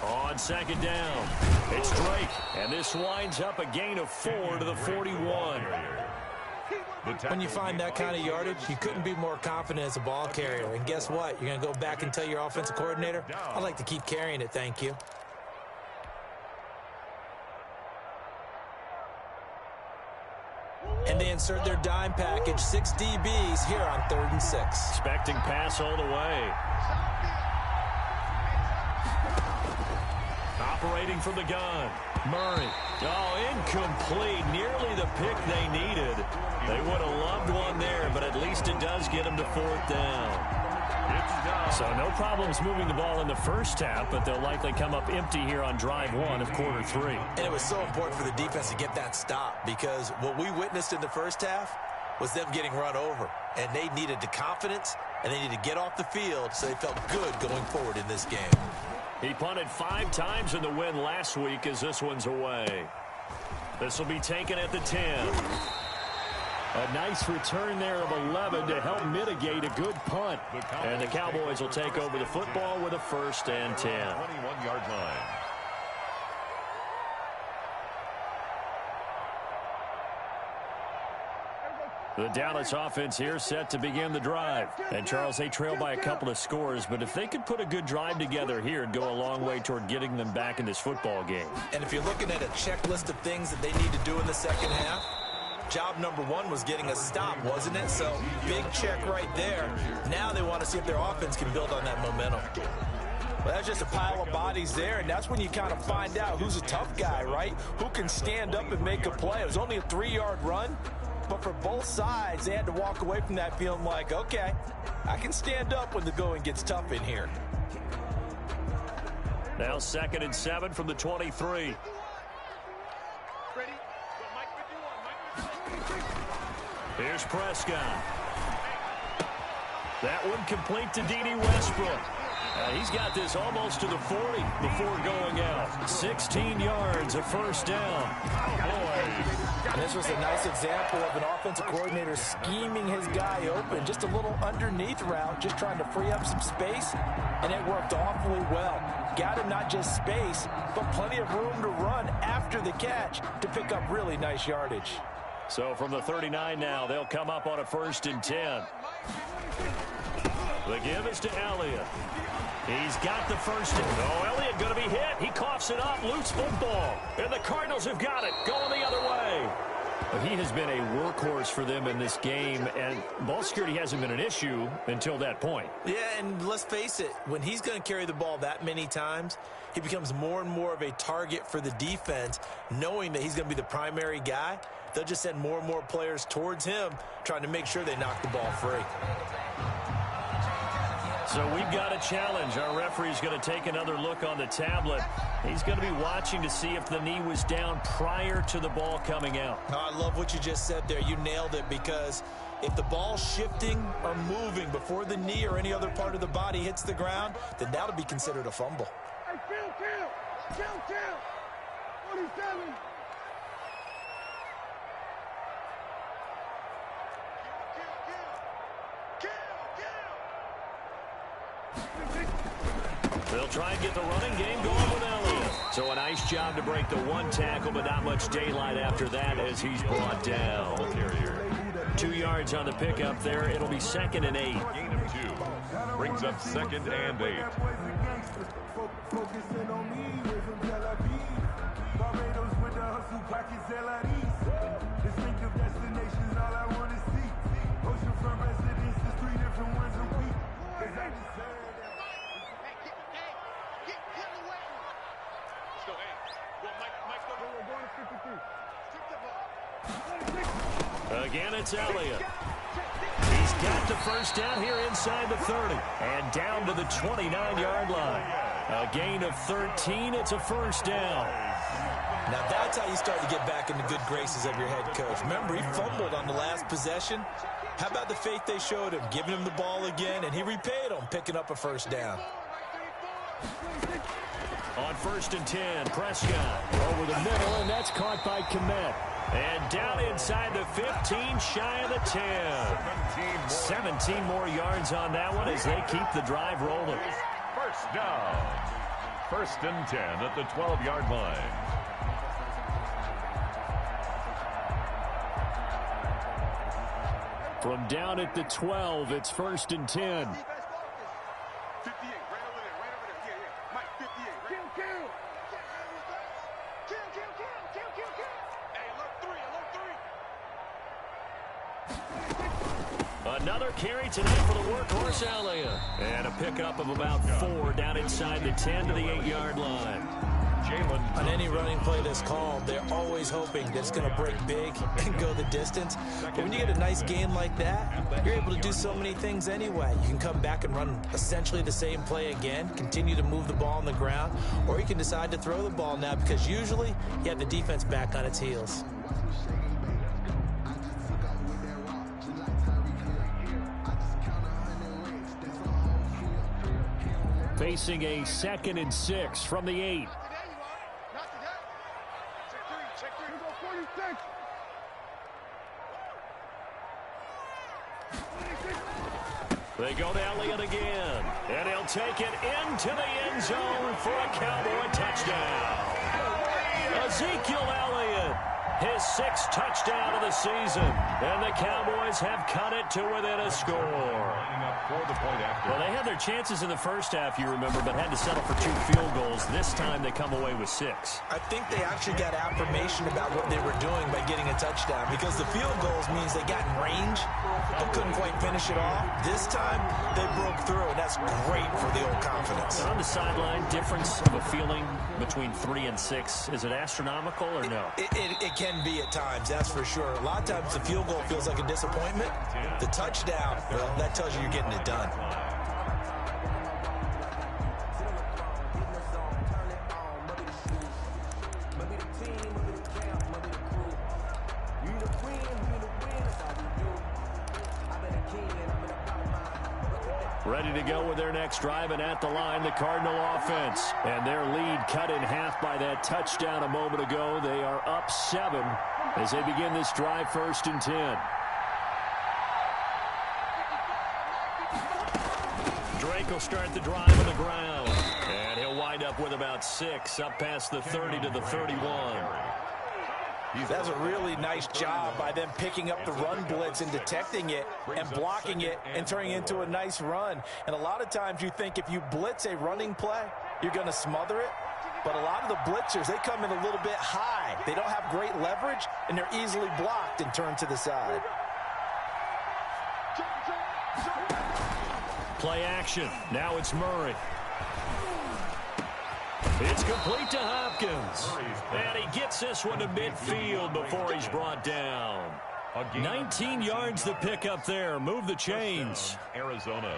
On 2nd down, it's Drake, and this winds up a gain of 4 to the 41. When you find that kind of yardage, you couldn't be more confident as a ball carrier. And guess what? You're going to go back and tell your offensive coordinator, I'd like to keep carrying it, thank you. And they insert their dime package, 6 DBs here on 3rd and 6. Expecting pass all the way. Operating from the gun, Murray. Oh, incomplete. Nearly the pick they needed. They would have loved one there, but at least it does get them to 4th down. So no problems moving the ball in the first half, but they'll likely come up empty here on drive 1 of quarter 3. And it was so important for the defense to get that stop, because what we witnessed in the first half was them getting run over. And they needed the confidence, and they needed to get off the field so they felt good going forward in this game. He punted 5 times in the win last week as this one's away. This will be taken at the 10. A nice return there of 11 to help mitigate a good punt. And the Cowboys will take over the football with a 1st and 10. 21-yard line. The Dallas offense here set to begin the drive. And, Charles, they trail by a couple of scores, but if they could put a good drive together here, it'd go a long way toward getting them back in this football game. And if you're looking at a checklist of things that they need to do in the second half, job number 1 was getting a stop, wasn't it? So, big check right there. Now they want to see if their offense can build on that momentum. Well, that's just a pile of bodies there, and that's when you kind of find out who's a tough guy, right? Who can stand up and make a play. It was only a 3-yard run. But for both sides, they had to walk away from that feeling like, okay, I can stand up when the going gets tough in here. Now 2nd and 7 from the 23. Here's Prescott. That one complete to D.D. Westbrook. He's got this almost to the 40 before going out. 16 yards, a 1st down. And this was a nice example of an offensive coordinator scheming his guy open. Just a little underneath route, just trying to free up some space, and it worked awfully well. Got him not just space, but plenty of room to run after the catch to pick up really nice yardage. So from the 39 now, they'll come up on a 1st and 10. The give is to Elliott. He's got the 1st. Oh, Elliott going to be hit. He coughs it up. Loose football. And the Cardinals have got it. Going the other way. But he has been a workhorse for them in this game, and ball security hasn't been an issue until that point. Yeah, and let's face it, when he's going to carry the ball that many times, he becomes more and more of a target for the defense, knowing that he's going to be the primary guy. They'll just send more and more players towards him, trying to make sure they knock the ball free. So we've got a challenge. Our referee's going to take another look on the tablet. He's going to be watching to see if the knee was down prior to the ball coming out. I love what you just said there. You nailed it, because if the ball's shifting or moving before the knee or any other part of the body hits the ground, then that'll be considered a fumble. Hey, Phil. 47. They'll try and get the running game going with Elliott. So a nice job to break the one tackle, but not much daylight after that as he's brought down. 2 yards on the pickup there. It'll be 2nd and 8. Gain of 2. Brings up 2nd and 8. Again, it's Elliott. He's got the first down here inside the 30 and down to the 29-yard line. A gain of 13. It's a first down. Now that's how you start to get back in the good graces of your head coach. Remember, he fumbled on the last possession. How about the faith they showed him, giving him the ball again, and he repaid them, picking up a first down. On 1st and 10, Prescott over the middle, and that's caught by Kmet. And down inside the 15, shy of the 10. 17 more yards on that one as they keep the drive rolling. First down. 1st and 10 at the 12-yard line. From down at the 12, it's 1st and 10. 58, right over there, yeah. Mike, 58, right? Kill. Hey, alert 3. Another carry tonight for the workhorse Elliott. And a pickup of about 4 down inside the 10 to the 8-yard line. On any running play that's called, they're always hoping that it's going to break big and go the distance. But when you get a nice gain like that, you're able to do so many things anyway. You can come back and run essentially the same play again, continue to move the ball on the ground, or you can decide to throw the ball now, because usually you have the defense back on its heels. Facing a 2nd and 6 from the 8. They go to Elliott again, and he'll take it into the end zone for a Cowboy touchdown. Ezekiel Elliott, his 6th touchdown of the season, and the Cowboys have cut it to within a score. Well, they had their chances in the first half, you remember, but had to settle for 2 field goals. This time they come away with 6. I think they actually got affirmation about what they were doing by getting a touchdown, because the field goals means they got in range but couldn't quite finish it off. This time they broke through, and that's great for the old confidence. On the sideline, difference of a feeling between 3 and 6, is it astronomical or no? It can be at times, that's for sure. A lot of times the field goal feels like a disappointment. The touchdown, well, that tells you you're getting it done. Ready to go with their next drive, and at the line, the Cardinal offense. And their lead cut in half by that touchdown a moment ago. They are up 7 as they begin this drive, 1st and 10. Drake will start the drive on the ground. And he'll wind up with about 6, up past the 30 to the 31. That's a really nice job by them picking up the run blitz and detecting it and blocking it and turning it into a nice run. And a lot of times you think if you blitz a running play, you're going to smother it. But a lot of the blitzers, they come in a little bit high. They don't have great leverage, and they're easily blocked and turned to the side. Play action. Now it's Murray. It's complete to Hopkins. And he gets this one to midfield before he's brought down. 19 yards to pick up there. Move the chains. Arizona.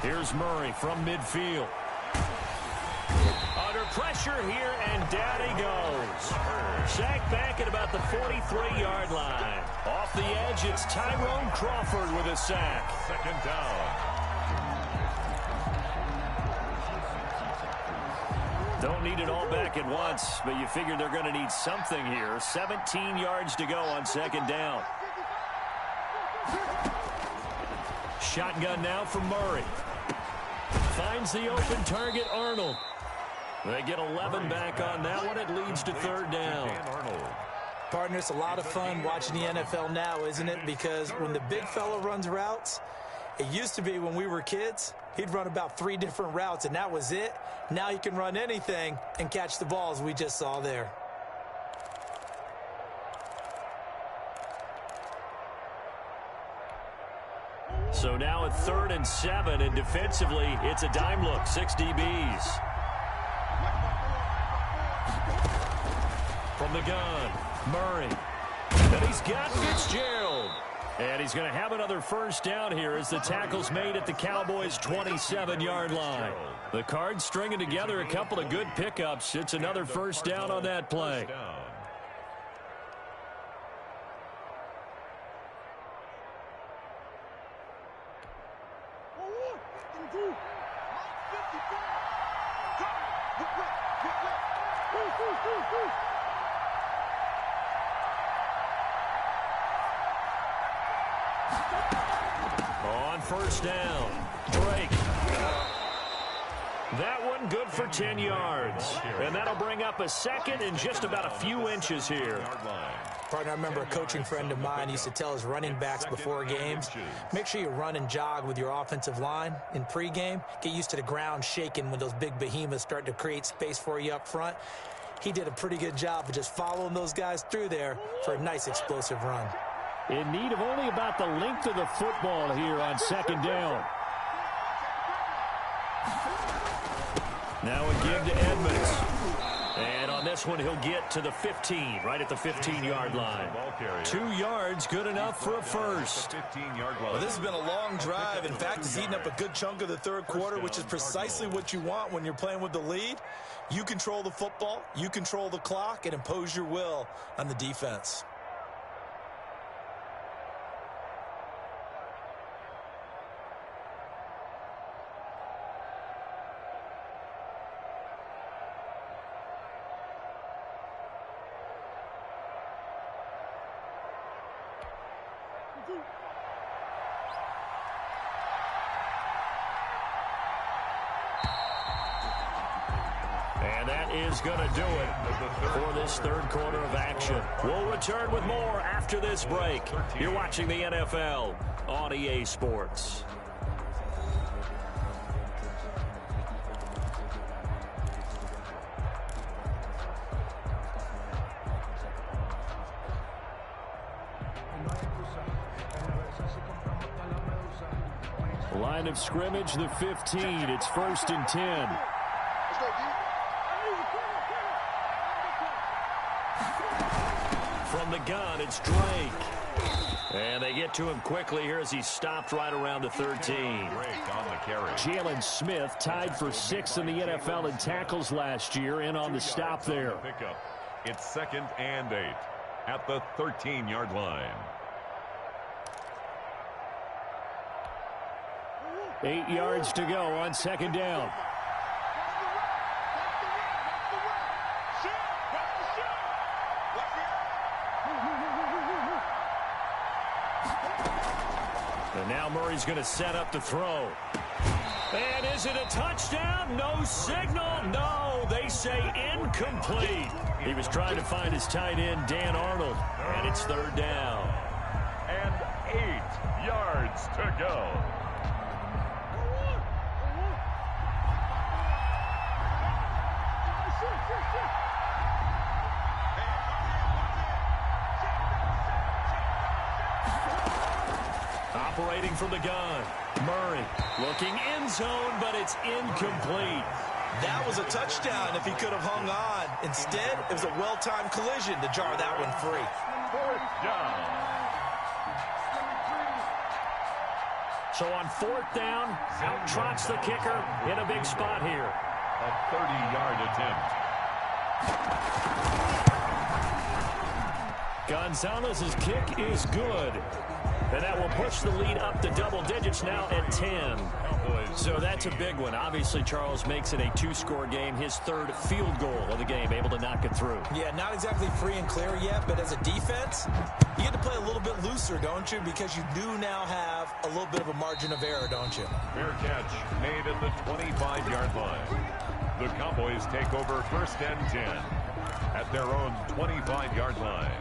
Here's Murray from midfield. Under pressure here, and down he goes. Sacked back at about the 43-yard line. Off the edge, it's Tyrone Crawford with a sack. Second down. Don't need it all back at once, but you figure they're going to need something here. 17 yards to go on second down. Shotgun now from Murray. Finds the open target, Arnold. They get 11 back on that one. It leads to third down. Partner, it's a lot of fun watching the NFL now, isn't it? Because when the big fella runs routes, it used to be when we were kids, he'd run about 3 different routes, and that was it. Now he can run anything and catch the balls we just saw there. So now at 3rd and 7, and defensively, it's a dime look, 6 DBs. From the gun, Murray. And he's got Fitzgerald. And he's going to have another first down here as the tackle's made at the Cowboys' 27-yard line. The Cards stringing together a couple of good pickups. It's another first down on that play. On first down, Drake. That one good for 10 yards. And that'll bring up a second and just about a few inches here. Partner, I remember a coaching friend of mine used to tell his running backs before games, make sure you run and jog with your offensive line in pregame. Get used to the ground shaking when those big behemoths start to create space for you up front. He did a pretty good job of just following those guys through there for a nice explosive run. In need of only about the length of the football here on second down. Now a give to Edmonds. And on this one, he'll get to the 15, right at the 15-yard line. 2 yards, good enough for a first. Well, this has been a long drive. In fact, it's eaten up a good chunk of the third quarter, which is precisely what you want when you're playing with the lead. You control the football, you control the clock, and impose your will on the defense. And that is going to do it for this third quarter of action. We'll return with more after this break. You're watching the NFL on EA Sports. Line of scrimmage, the 15. It's 1st and 10. From the gun, it's Drake. And they get to him quickly here as he stopped right around the 13. Jalen Smith tied for 6th in the NFL in tackles last year, and on the stop there. It's 2nd and 8 at the 13-yard line. 8 yards to go on second down. And now Murray's going to set up the throw. And is it a touchdown? No signal. No, they say incomplete. He was trying to find his tight end, Dan Arnold, and it's third down. And 8 yards to go. Operating from the gun, Murray looking end zone, but it's incomplete. That was a touchdown if he could have hung on. Instead, it was a well-timed collision to jar that one free. 4th down. So on 4th down, out trots the kicker in a big spot here. A 30-yard attempt. Gonzalez's kick is good. And that will push the lead up to double digits now at 10. So that's a big one. Obviously, Charles makes it a 2-score game. His 3rd field goal of the game, able to knock it through. Yeah, not exactly free and clear yet, but as a defense, you get to play a little bit looser, don't you? Because you do now have a little bit of a margin of error, don't you? Fair catch made at the 25-yard line. The Cowboys take over 1st and 10 at their own 25-yard line.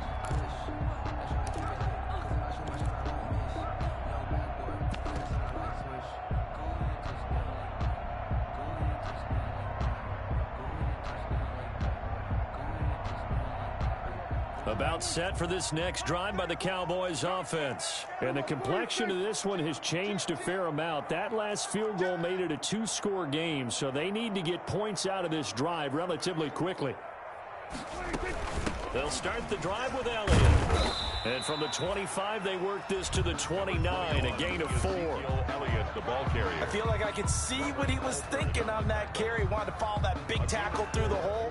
About set for this next drive by the Cowboys offense. And the complexion of this one has changed a fair amount. That last field goal made it a 2-score game, so they need to get points out of this drive relatively quickly. They'll start the drive with Elliott. And from the 25, they work this to the 29, a gain of 4. Elliott, the ball carrier. I feel like I could see what he was thinking on that carry. Wanted to follow that big tackle through the hole.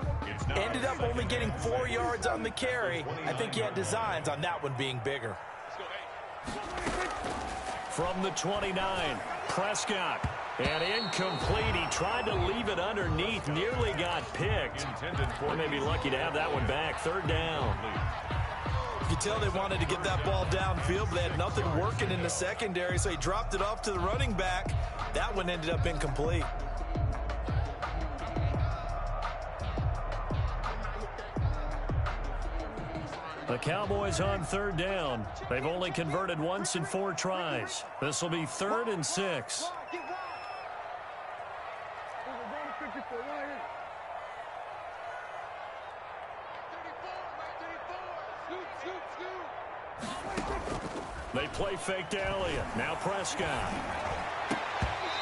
Ended up only getting 4 yards on the carry. I think he had designs on that one being bigger. From the 29, Prescott. And incomplete. He tried to leave it underneath. Nearly got picked. They may be lucky to have that one back. 3rd down. You can tell they wanted to get that ball downfield, but they had nothing working in the secondary, so he dropped it off to the running back. That one ended up incomplete. The Cowboys on 3rd down. They've only converted once in 4 tries. This will be 3rd and 6. They play fake to Elliott. Now Prescott.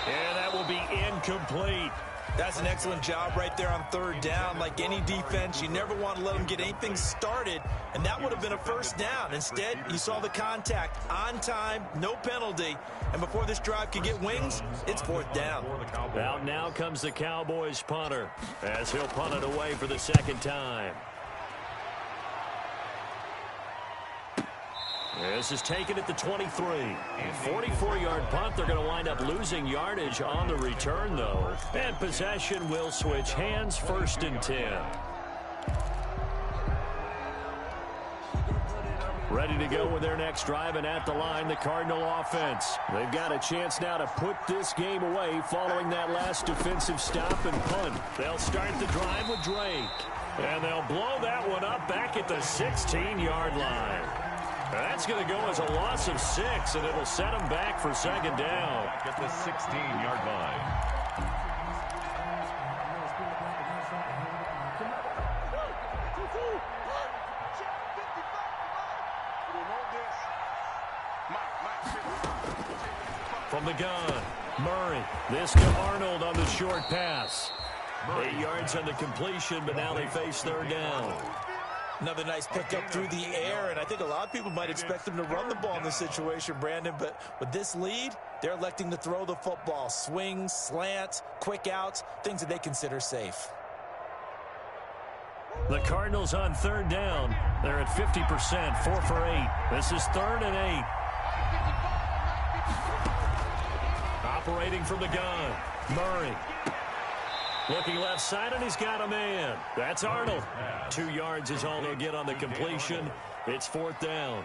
And that will be incomplete. That's an excellent job right there on 3rd down. Like any defense, you never want to let them get anything started, and that would have been a 1st down. Instead, you saw the contact on time, no penalty, and before this drive could get wings, it's 4th down. Out now comes the Cowboys punter as he'll punt it away for the 2nd time. This is taken at the 23. 44-yard punt. They're going to wind up losing yardage on the return, though. And possession will switch hands. 1st and 10. Ready to go with their next drive, and at the line, the Cardinal offense. They've got a chance now to put this game away following that last defensive stop and punt. They'll start the drive with Drake. And they'll blow that one up back at the 16-yard line. That's going to go as a loss of 6, and it'll set them back for 2nd down. At the 16-yard line. From the gun, Murray. This to Arnold on the short pass. 8 yards on the completion, but now they face 3rd down. Another nice pickup through the air, and I think a lot of people might expect them to run the ball in this situation, Brandon, but with this lead, they're electing to throw the football. Swings, slants, quick outs, things that they consider safe. The Cardinals on 3rd down. They're at 50%, 4 for 8. This is 3rd and 8. Operating from the gun, Murray. Looking left side, and he's got a man. That's Arnold. 2 yards is all they'll get on the completion. It's 4th down.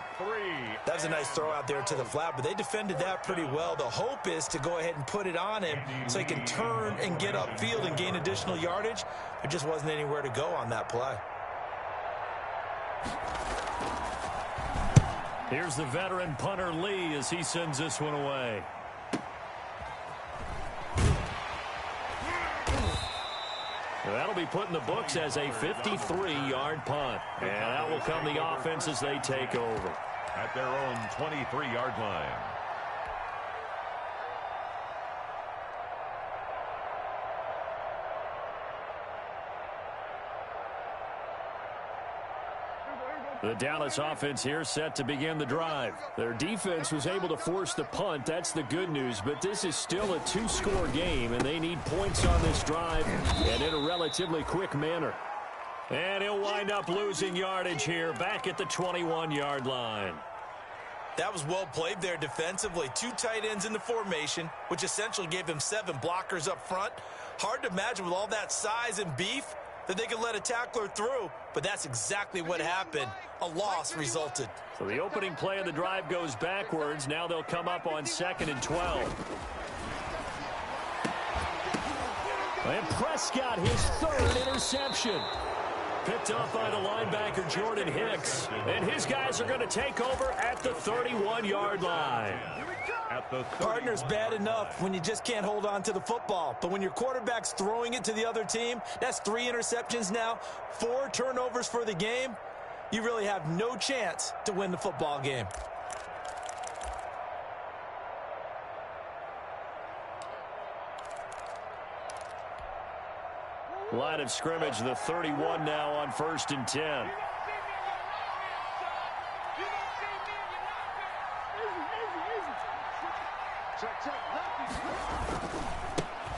That was a nice throw out there to the flat, but they defended that pretty well. The hope is to go ahead and put it on him so he can turn and get upfield and gain additional yardage. There just wasn't anywhere to go on that play. Here's the veteran punter Lee as he sends this one away. That'll be put in the books as a 53-yard punt. And out will come the offense as they take over. At their own 23-yard line. The Dallas offense here set to begin the drive. Their defense was able to force the punt. That's the good news. But this is still a two-score game, and they need points on this drive and in a relatively quick manner. And he'll wind up losing yardage here back at the 21-yard line. That was well played there defensively. 2 tight ends in the formation, which essentially gave him 7 blockers up front. Hard to imagine with all that size and beef that they could let a tackler through, but that's exactly what happened. A loss resulted. So the opening play of the drive goes backwards. Now they'll come up on 2nd and 12. And Prescott, his 3rd interception. Picked off by the linebacker, Jordan Hicks. And his guys are going to take over at the 31-yard line. Partner's bad enough when you just can't hold on to the football. But when your quarterback's throwing it to the other team, that's 3 interceptions now, 4 turnovers for the game. You really have no chance to win the football game. Line of scrimmage, the 31 now on 1st and 10.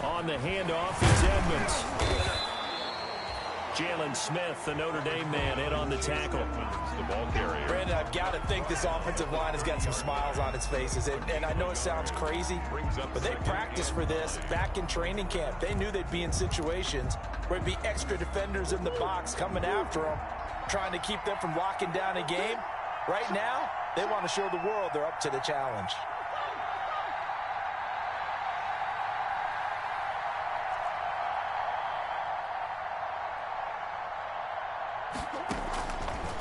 On the handoff, it's Edmonds. Jalen Smith, the Notre Dame man, in on the tackle. The ball carrier. Brandon, I've got to think this offensive line has got some smiles on its faces. And I know it sounds crazy, but they practiced for this back in training camp. They knew they'd be in situations where it'd be extra defenders in the box coming after them, trying to keep them from locking down a game. Right now, they want to show the world they're up to the challenge.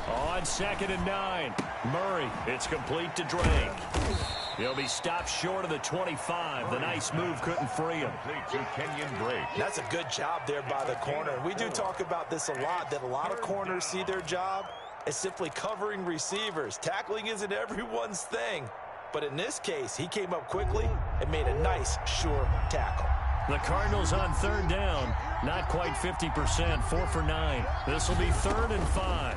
On 2nd and 9, Murray. It's complete to Drake. He'll be stopped short of the 25. The nice move couldn't free him. That's a good job there by the corner. We do talk about this a lot, that a lot of corners see their job as simply covering receivers. Tackling isn't everyone's thing. But in this case, he came up quickly and made a nice, sure tackle. The Cardinals on 3rd down. Not quite 50%, 4 for 9. This will be 3rd and 5.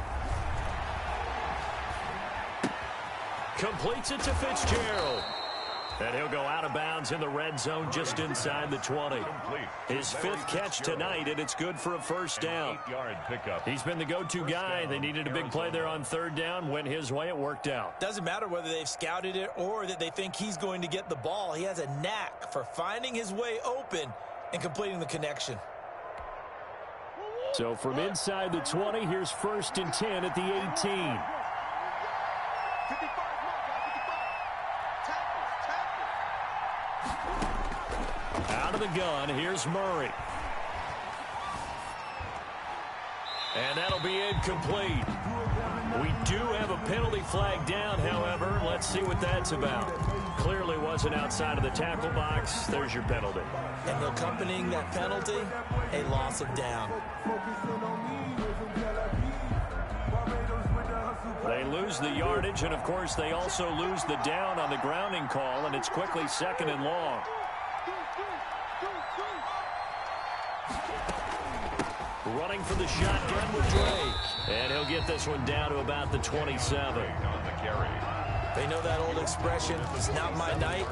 Completes it to Fitzgerald. And he'll go out of bounds in the red zone just inside the 20. His 5th catch tonight, and it's good for a 1st down. He's been the go-to guy. They needed a big play there on 3rd down. Went his way. It worked out. Doesn't matter whether they've scouted it or that they think he's going to get the ball. He has a knack for finding his way open and completing the connection. So from inside the 20, here's 1st and 10 at the 18. Out of the gun, here's Murray. And that'll be incomplete. We do have a penalty flag down, however. Let's see what that's about. Clearly wasn't outside of the tackle box. There's your penalty. And accompanying that penalty, a loss of down. They lose the yardage, and of course they also lose the down on the grounding call, and it's quickly 2nd and long. Running for the shotgun with Drake. And he'll get this one down to about the 27. They know that old expression, it's not my night.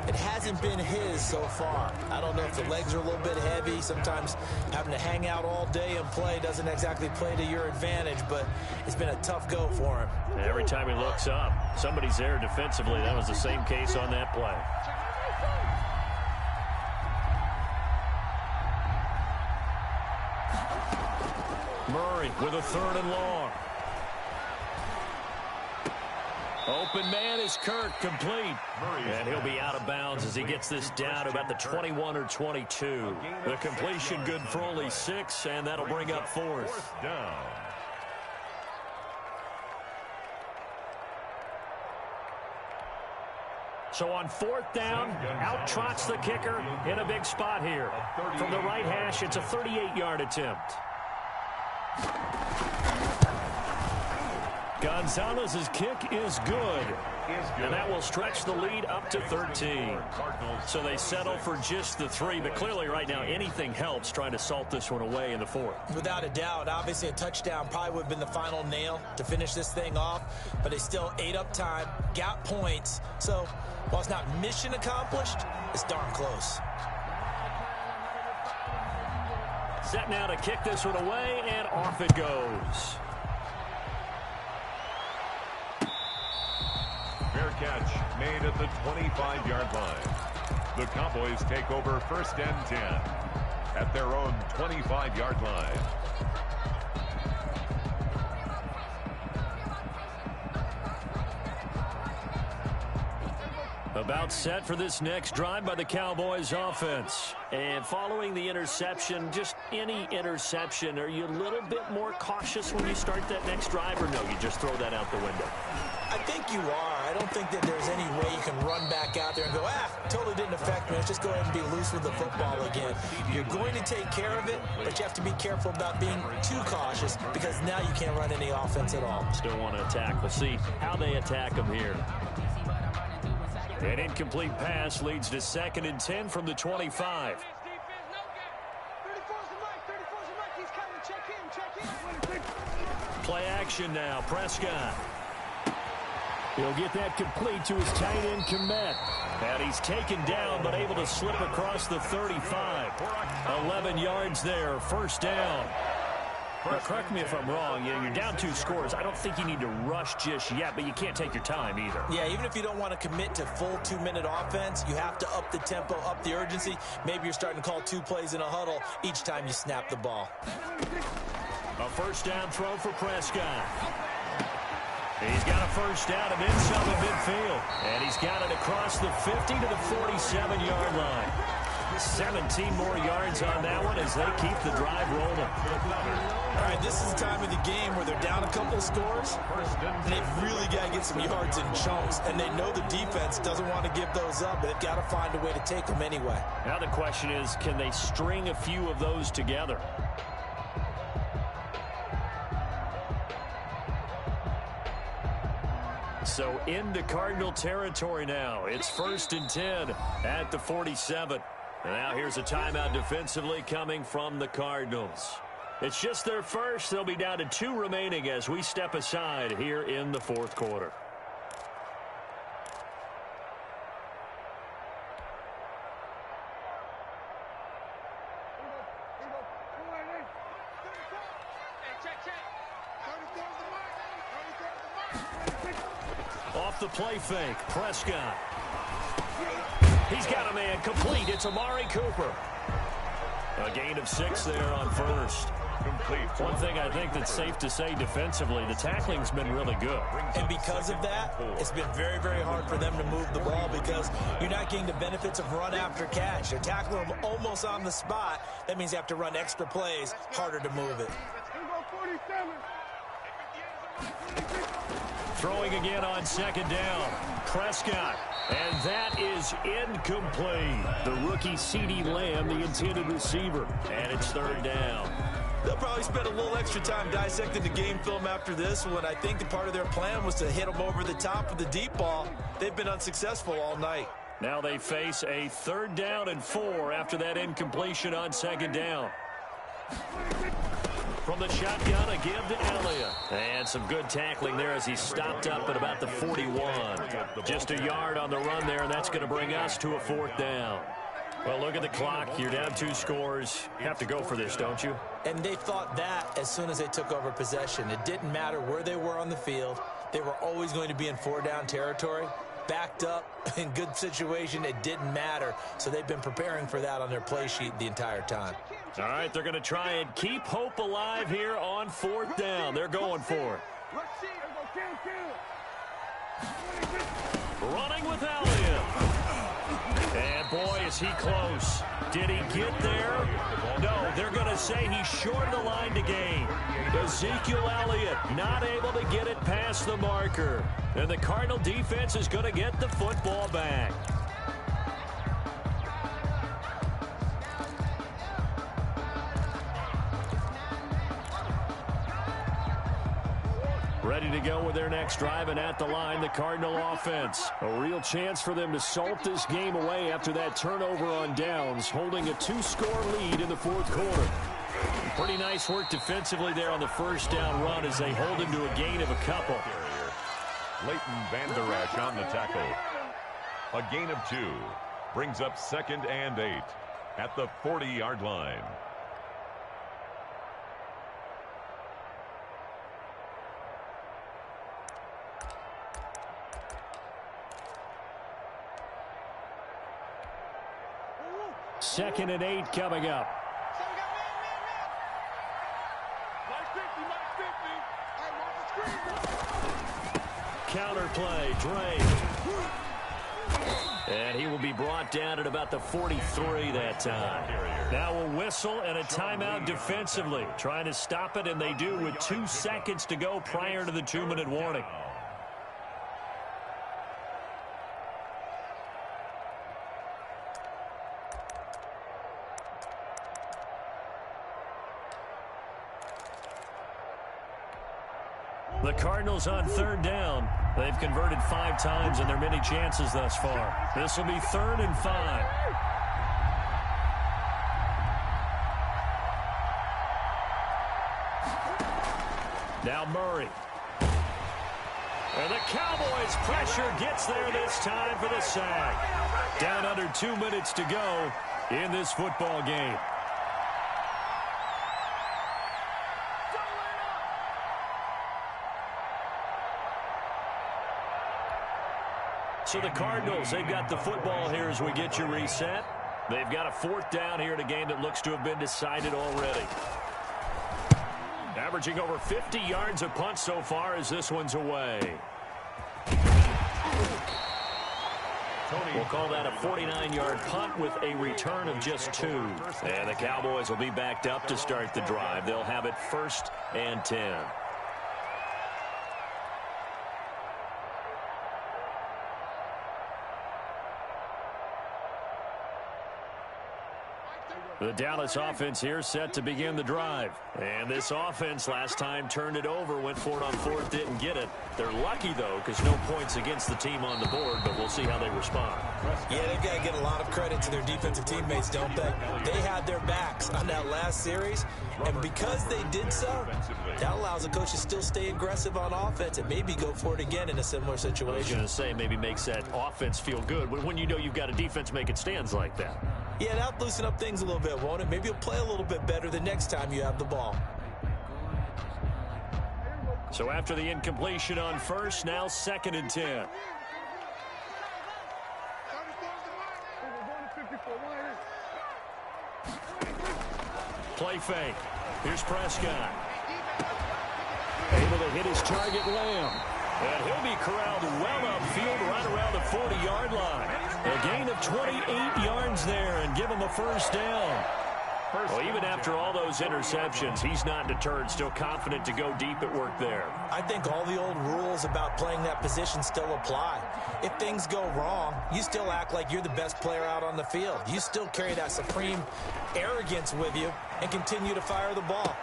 It hasn't been his so far. I don't know if the legs are a little bit heavy. Sometimes having to hang out all day and play doesn't exactly play to your advantage, but it's been a tough go for him. Every time he looks up, somebody's there defensively. That was the same case on that play. Murray with a 3rd and long. Open man is Kirk, complete. And he'll be out of bounds as he gets this down to about the 21 or 22. The completion good for only 6, and that'll bring up 4th. So on 4th down, out trots the kicker in a big spot here. From the right hash, it's a 38-yard attempt. Gonzalez's kick is good. And that will stretch the lead up to 13. So they settle for just the 3. But clearly right now anything helps trying to salt this one away in the 4th. Without a doubt, obviously a touchdown probably would have been the final nail to finish this thing off. But they still ate up time, got points. So while it's not mission accomplished, it's darn close. Set now to kick this one away, and off it goes. Fair catch made at the 25-yard line. The Cowboys take over 1st and 10 at their own 25-yard line. About set for this next drive by the Cowboys offense. And following the interception, just any interception, are you a little bit more cautious when you start that next drive, or no, you just throw that out the window? I think you are. I don't think that there's any way you can run back out there and go, totally didn't affect me. Let's just go ahead and be loose with the football again. You're going to take care of it, but you have to be careful about being too cautious because now you can't run any offense at all. Still want to attack. We'll see how they attack them here. An incomplete pass leads to 2nd and 10 from the 25. Play action now. Prescott. He'll get that complete to his tight end, Komet. And he's taken down, but able to slip across the 35. 11 yards there. 1st down. Now, correct me if I'm wrong. You're down 2 scores. I don't think you need to rush just yet, but you can't take your time either. Yeah, even if you don't want to commit to full 2-minute offense, you have to up the tempo, up the urgency. Maybe you're starting to call 2 plays in a huddle each time you snap the ball. A 1st down throw for Prescott. He's got a 1st down and then some in midfield. And he's got it across the 50 to the 47-yard line. 17 more yards on that one as they keep the drive rolling. All right, this is the time of the game where they're down a couple of scores, and they've really got to get some yards in chunks, and they know the defense doesn't want to give those up, but they've got to find a way to take them anyway. Now the question is, can they string a few of those together? So into Cardinal territory now. It's 1st and 10 at the 47. And now here's a timeout defensively coming from the Cardinals. It's just their first. They'll be down to 2 remaining as we step aside here in the 4th quarter. Off the play fake, Prescott. He's got a man complete. It's Amari Cooper. A gain of 6 there on 1st. Complete. One thing I think that's safe to say defensively, the tackling's been really good. And because of that, it's been very, very hard for them to move the ball because you're not getting the benefits of run after catch. They're tackling them almost on the spot. That means you have to run extra plays, harder to move it. Throwing again on 2nd down. Prescott. And that is incomplete. The rookie CeeDee Lamb, the intended receiver. And it's 3rd down. They'll probably spend a little extra time dissecting the game film after this one. I think the part of their plan was to hit them over the top with the deep ball. They've been unsuccessful all night. Now they face a 3rd down and 4 after that incompletion on 2nd down. From the shotgun, a give to Elliott. And some good tackling there as he stopped up at about the 41. Just a yard on the run there, and that's going to bring us to a 4th down. Well, look at the clock. You're down 2 scores. You have to go for this, don't you? And they thought that as soon as they took over possession. It didn't matter where they were on the field. They were always going to be in 4-down territory. Backed up, in good situation, it didn't matter. So they've been preparing for that on their play sheet the entire time. All right, they're going to try and keep hope alive here on 4th down. They're going for it. Running with Elliott. And boy, is he close. Did he get there? No, they're going to say he's short of the line to gain. Ezekiel Elliott not able to get it past the marker. And the Cardinal defense is going to get the football back. Ready to go with their next drive, and at the line, the Cardinal offense. A real chance for them to salt this game away after that turnover on downs, holding a 2-score lead in the fourth quarter. Pretty nice work defensively there on the first down run as they hold him to a gain of a couple. Leighton Vander Esch on the tackle. A gain of 2. Brings up 2nd and 8 at the 40-yard line. Second and 8 coming up. Counter play, Dre. And he will be brought down at about the 43 that time. Now a whistle and a timeout defensively. Trying to stop it, and they do with 2 seconds to go prior to the 2-minute warning. The Cardinals on 3rd down. They've converted 5 times in their many chances thus far. This will be 3rd and 5. Now Murray. And the Cowboys pressure gets there this time for the sack. Down under 2 minutes to go in this football game. So the Cardinals, they've got the football here as we get you reset. They've got a 4th down here in a game that looks to have been decided already. Averaging over 50 yards a punt so far as this one's away. We'll call that a 49-yard punt with a return of just 2. And the Cowboys will be backed up to start the drive. They'll have it 1st and 10. The Dallas offense here set to begin the drive. And this offense last time turned it over, went for it on 4th, didn't get it. They're lucky, though, because no points against the team on the board, but we'll see how they respond. Yeah, they've got to get a lot of credit to their defensive teammates, don't they? They had their backs on that last series, and because they did so, that allows the coach to still stay aggressive on offense and maybe go for it again in a similar situation. I was going to say maybe makes that offense feel good, but when you know you've got a defense making stands like that. Yeah, that'll loosen up things a little bit, won't it? Maybe you'll play a little bit better the next time you have the ball. So after the incompletion on 1st, now 2nd and 10. Play fake. Here's Prescott. Able to hit his target, Lamb. And he'll be corralled well upfield right around the 40-yard line. A gain of 28 yards there and give him a 1st down. Well, even after all those interceptions, he's not deterred, still confident to go deep at work there. I think all the old rules about playing that position still apply. If things go wrong, you still act like you're the best player out on the field. You still carry that supreme arrogance with you and continue to fire the ball.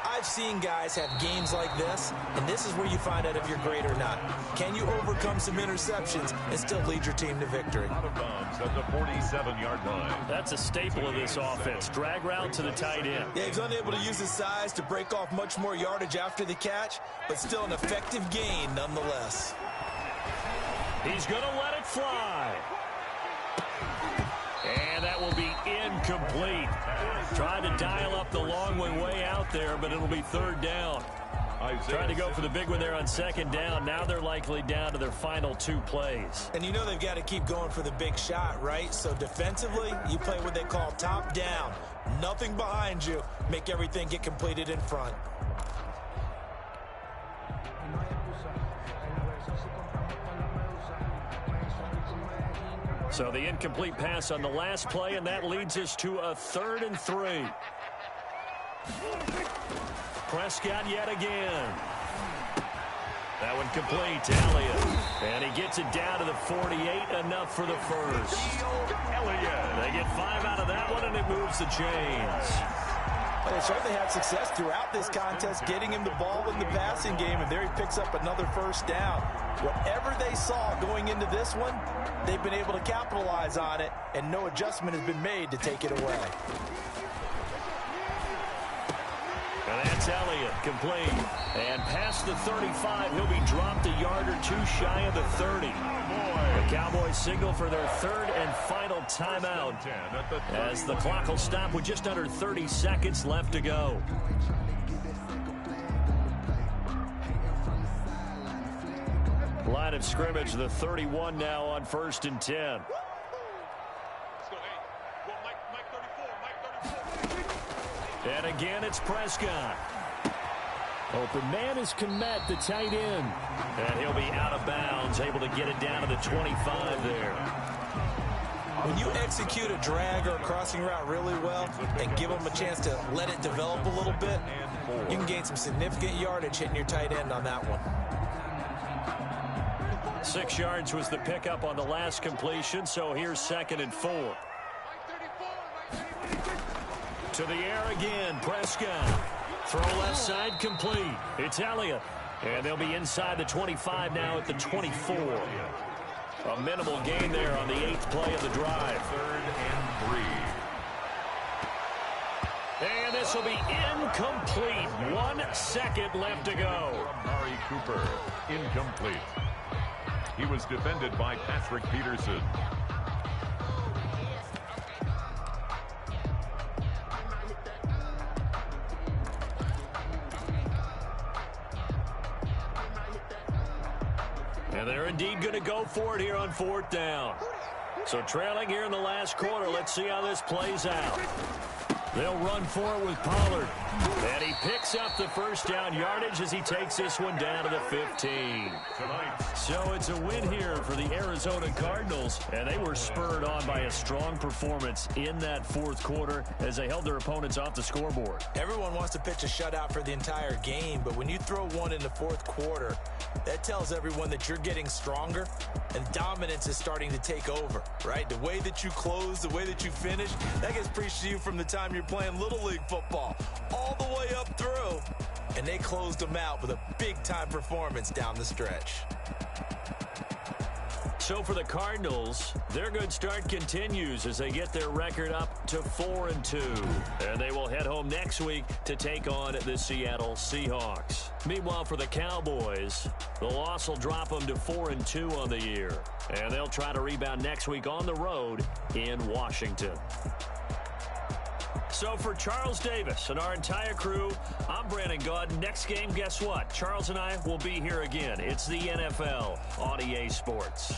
I've seen guys have games like this, and this is where you find out if you're great or not. Can you overcome some interceptions and still lead your team to victory? Out of bounds at the 47-yard line. That's a staple of this offense. Drag route to the tight end. Yeah, he's unable to use his size to break off much more yardage after the catch, but still an effective gain nonetheless. He's going to let it fly. And that will be incomplete. Trying to dial up the long way out there, but it'll be 3rd down. Trying to go for the big one there on 2nd down. Now they're likely down to their final 2 plays. And you know they've got to keep going for the big shot, right? So defensively, you play what they call top down. Nothing behind you. Make everything get completed in front. So the incomplete pass on the last play, and that leads us to a 3rd and 3. Prescott yet again. That one complete to Elliott. And he gets it down to the 48, enough for the 1st. Elliott. They get 5 out of that one, and it moves the chains. Well, they certainly had success throughout this contest, getting him the ball in the passing game, and there he picks up another first down. Whatever they saw going into this one, they've been able to capitalize on it, and no adjustment has been made to take it away. And that's Elliott, complete. And past the 35, he'll be dropped a yard or two shy of the 30. The Cowboys signal for their third and final timeout as the clock will stop with just under 30 seconds left to go. Line of scrimmage, the 31 now on 1st and 10. And again, it's Prescott. Open man is Kmet, the tight end. And he'll be out of bounds, able to get it down to the 25 there. When you execute a drag or a crossing route really well and give them a chance to let it develop a little bit, you can gain some significant yardage hitting your tight end on that one. 6 yards was the pickup on the last completion, so here's 2nd and 4. To the air again, Prescott. Throw left side complete. It's Elliott. And they'll be inside the 25 now at the 24. A minimal gain there on the 8th play of the drive. 3rd and 3. And this will be incomplete. 1 second left to go. Amari Cooper, incomplete. He was defended by Patrick Peterson. And they're indeed going to go for it here on 4th down. So trailing here in the last quarter, let's see how this plays out. They'll run for it with Pollard. And he picks up the first down yardage as he takes this one down to the 15. So it's a win here for the Arizona Cardinals. And they were spurred on by a strong performance in that 4th quarter as they held their opponents off the scoreboard. Everyone wants to pitch a shutout for the entire game, but when you throw one in the 4th quarter, that tells everyone that you're getting stronger and dominance is starting to take over, right? The way that you close, the way that you finish, that gets preached to you from the time you're playing Little League football all the way up through, and they closed them out with a big-time performance down the stretch. So for the Cardinals, their good start continues as they get their record up to 4-2. And they will head home next week to take on the Seattle Seahawks. Meanwhile, for the Cowboys, the loss will drop them to 4-2 on the year. And they'll try to rebound next week on the road in Washington. So for Charles Davis and our entire crew, I'm Brandon Gaudin. Next game, guess what? Charles and I will be here again. It's the NFL on EA Sports.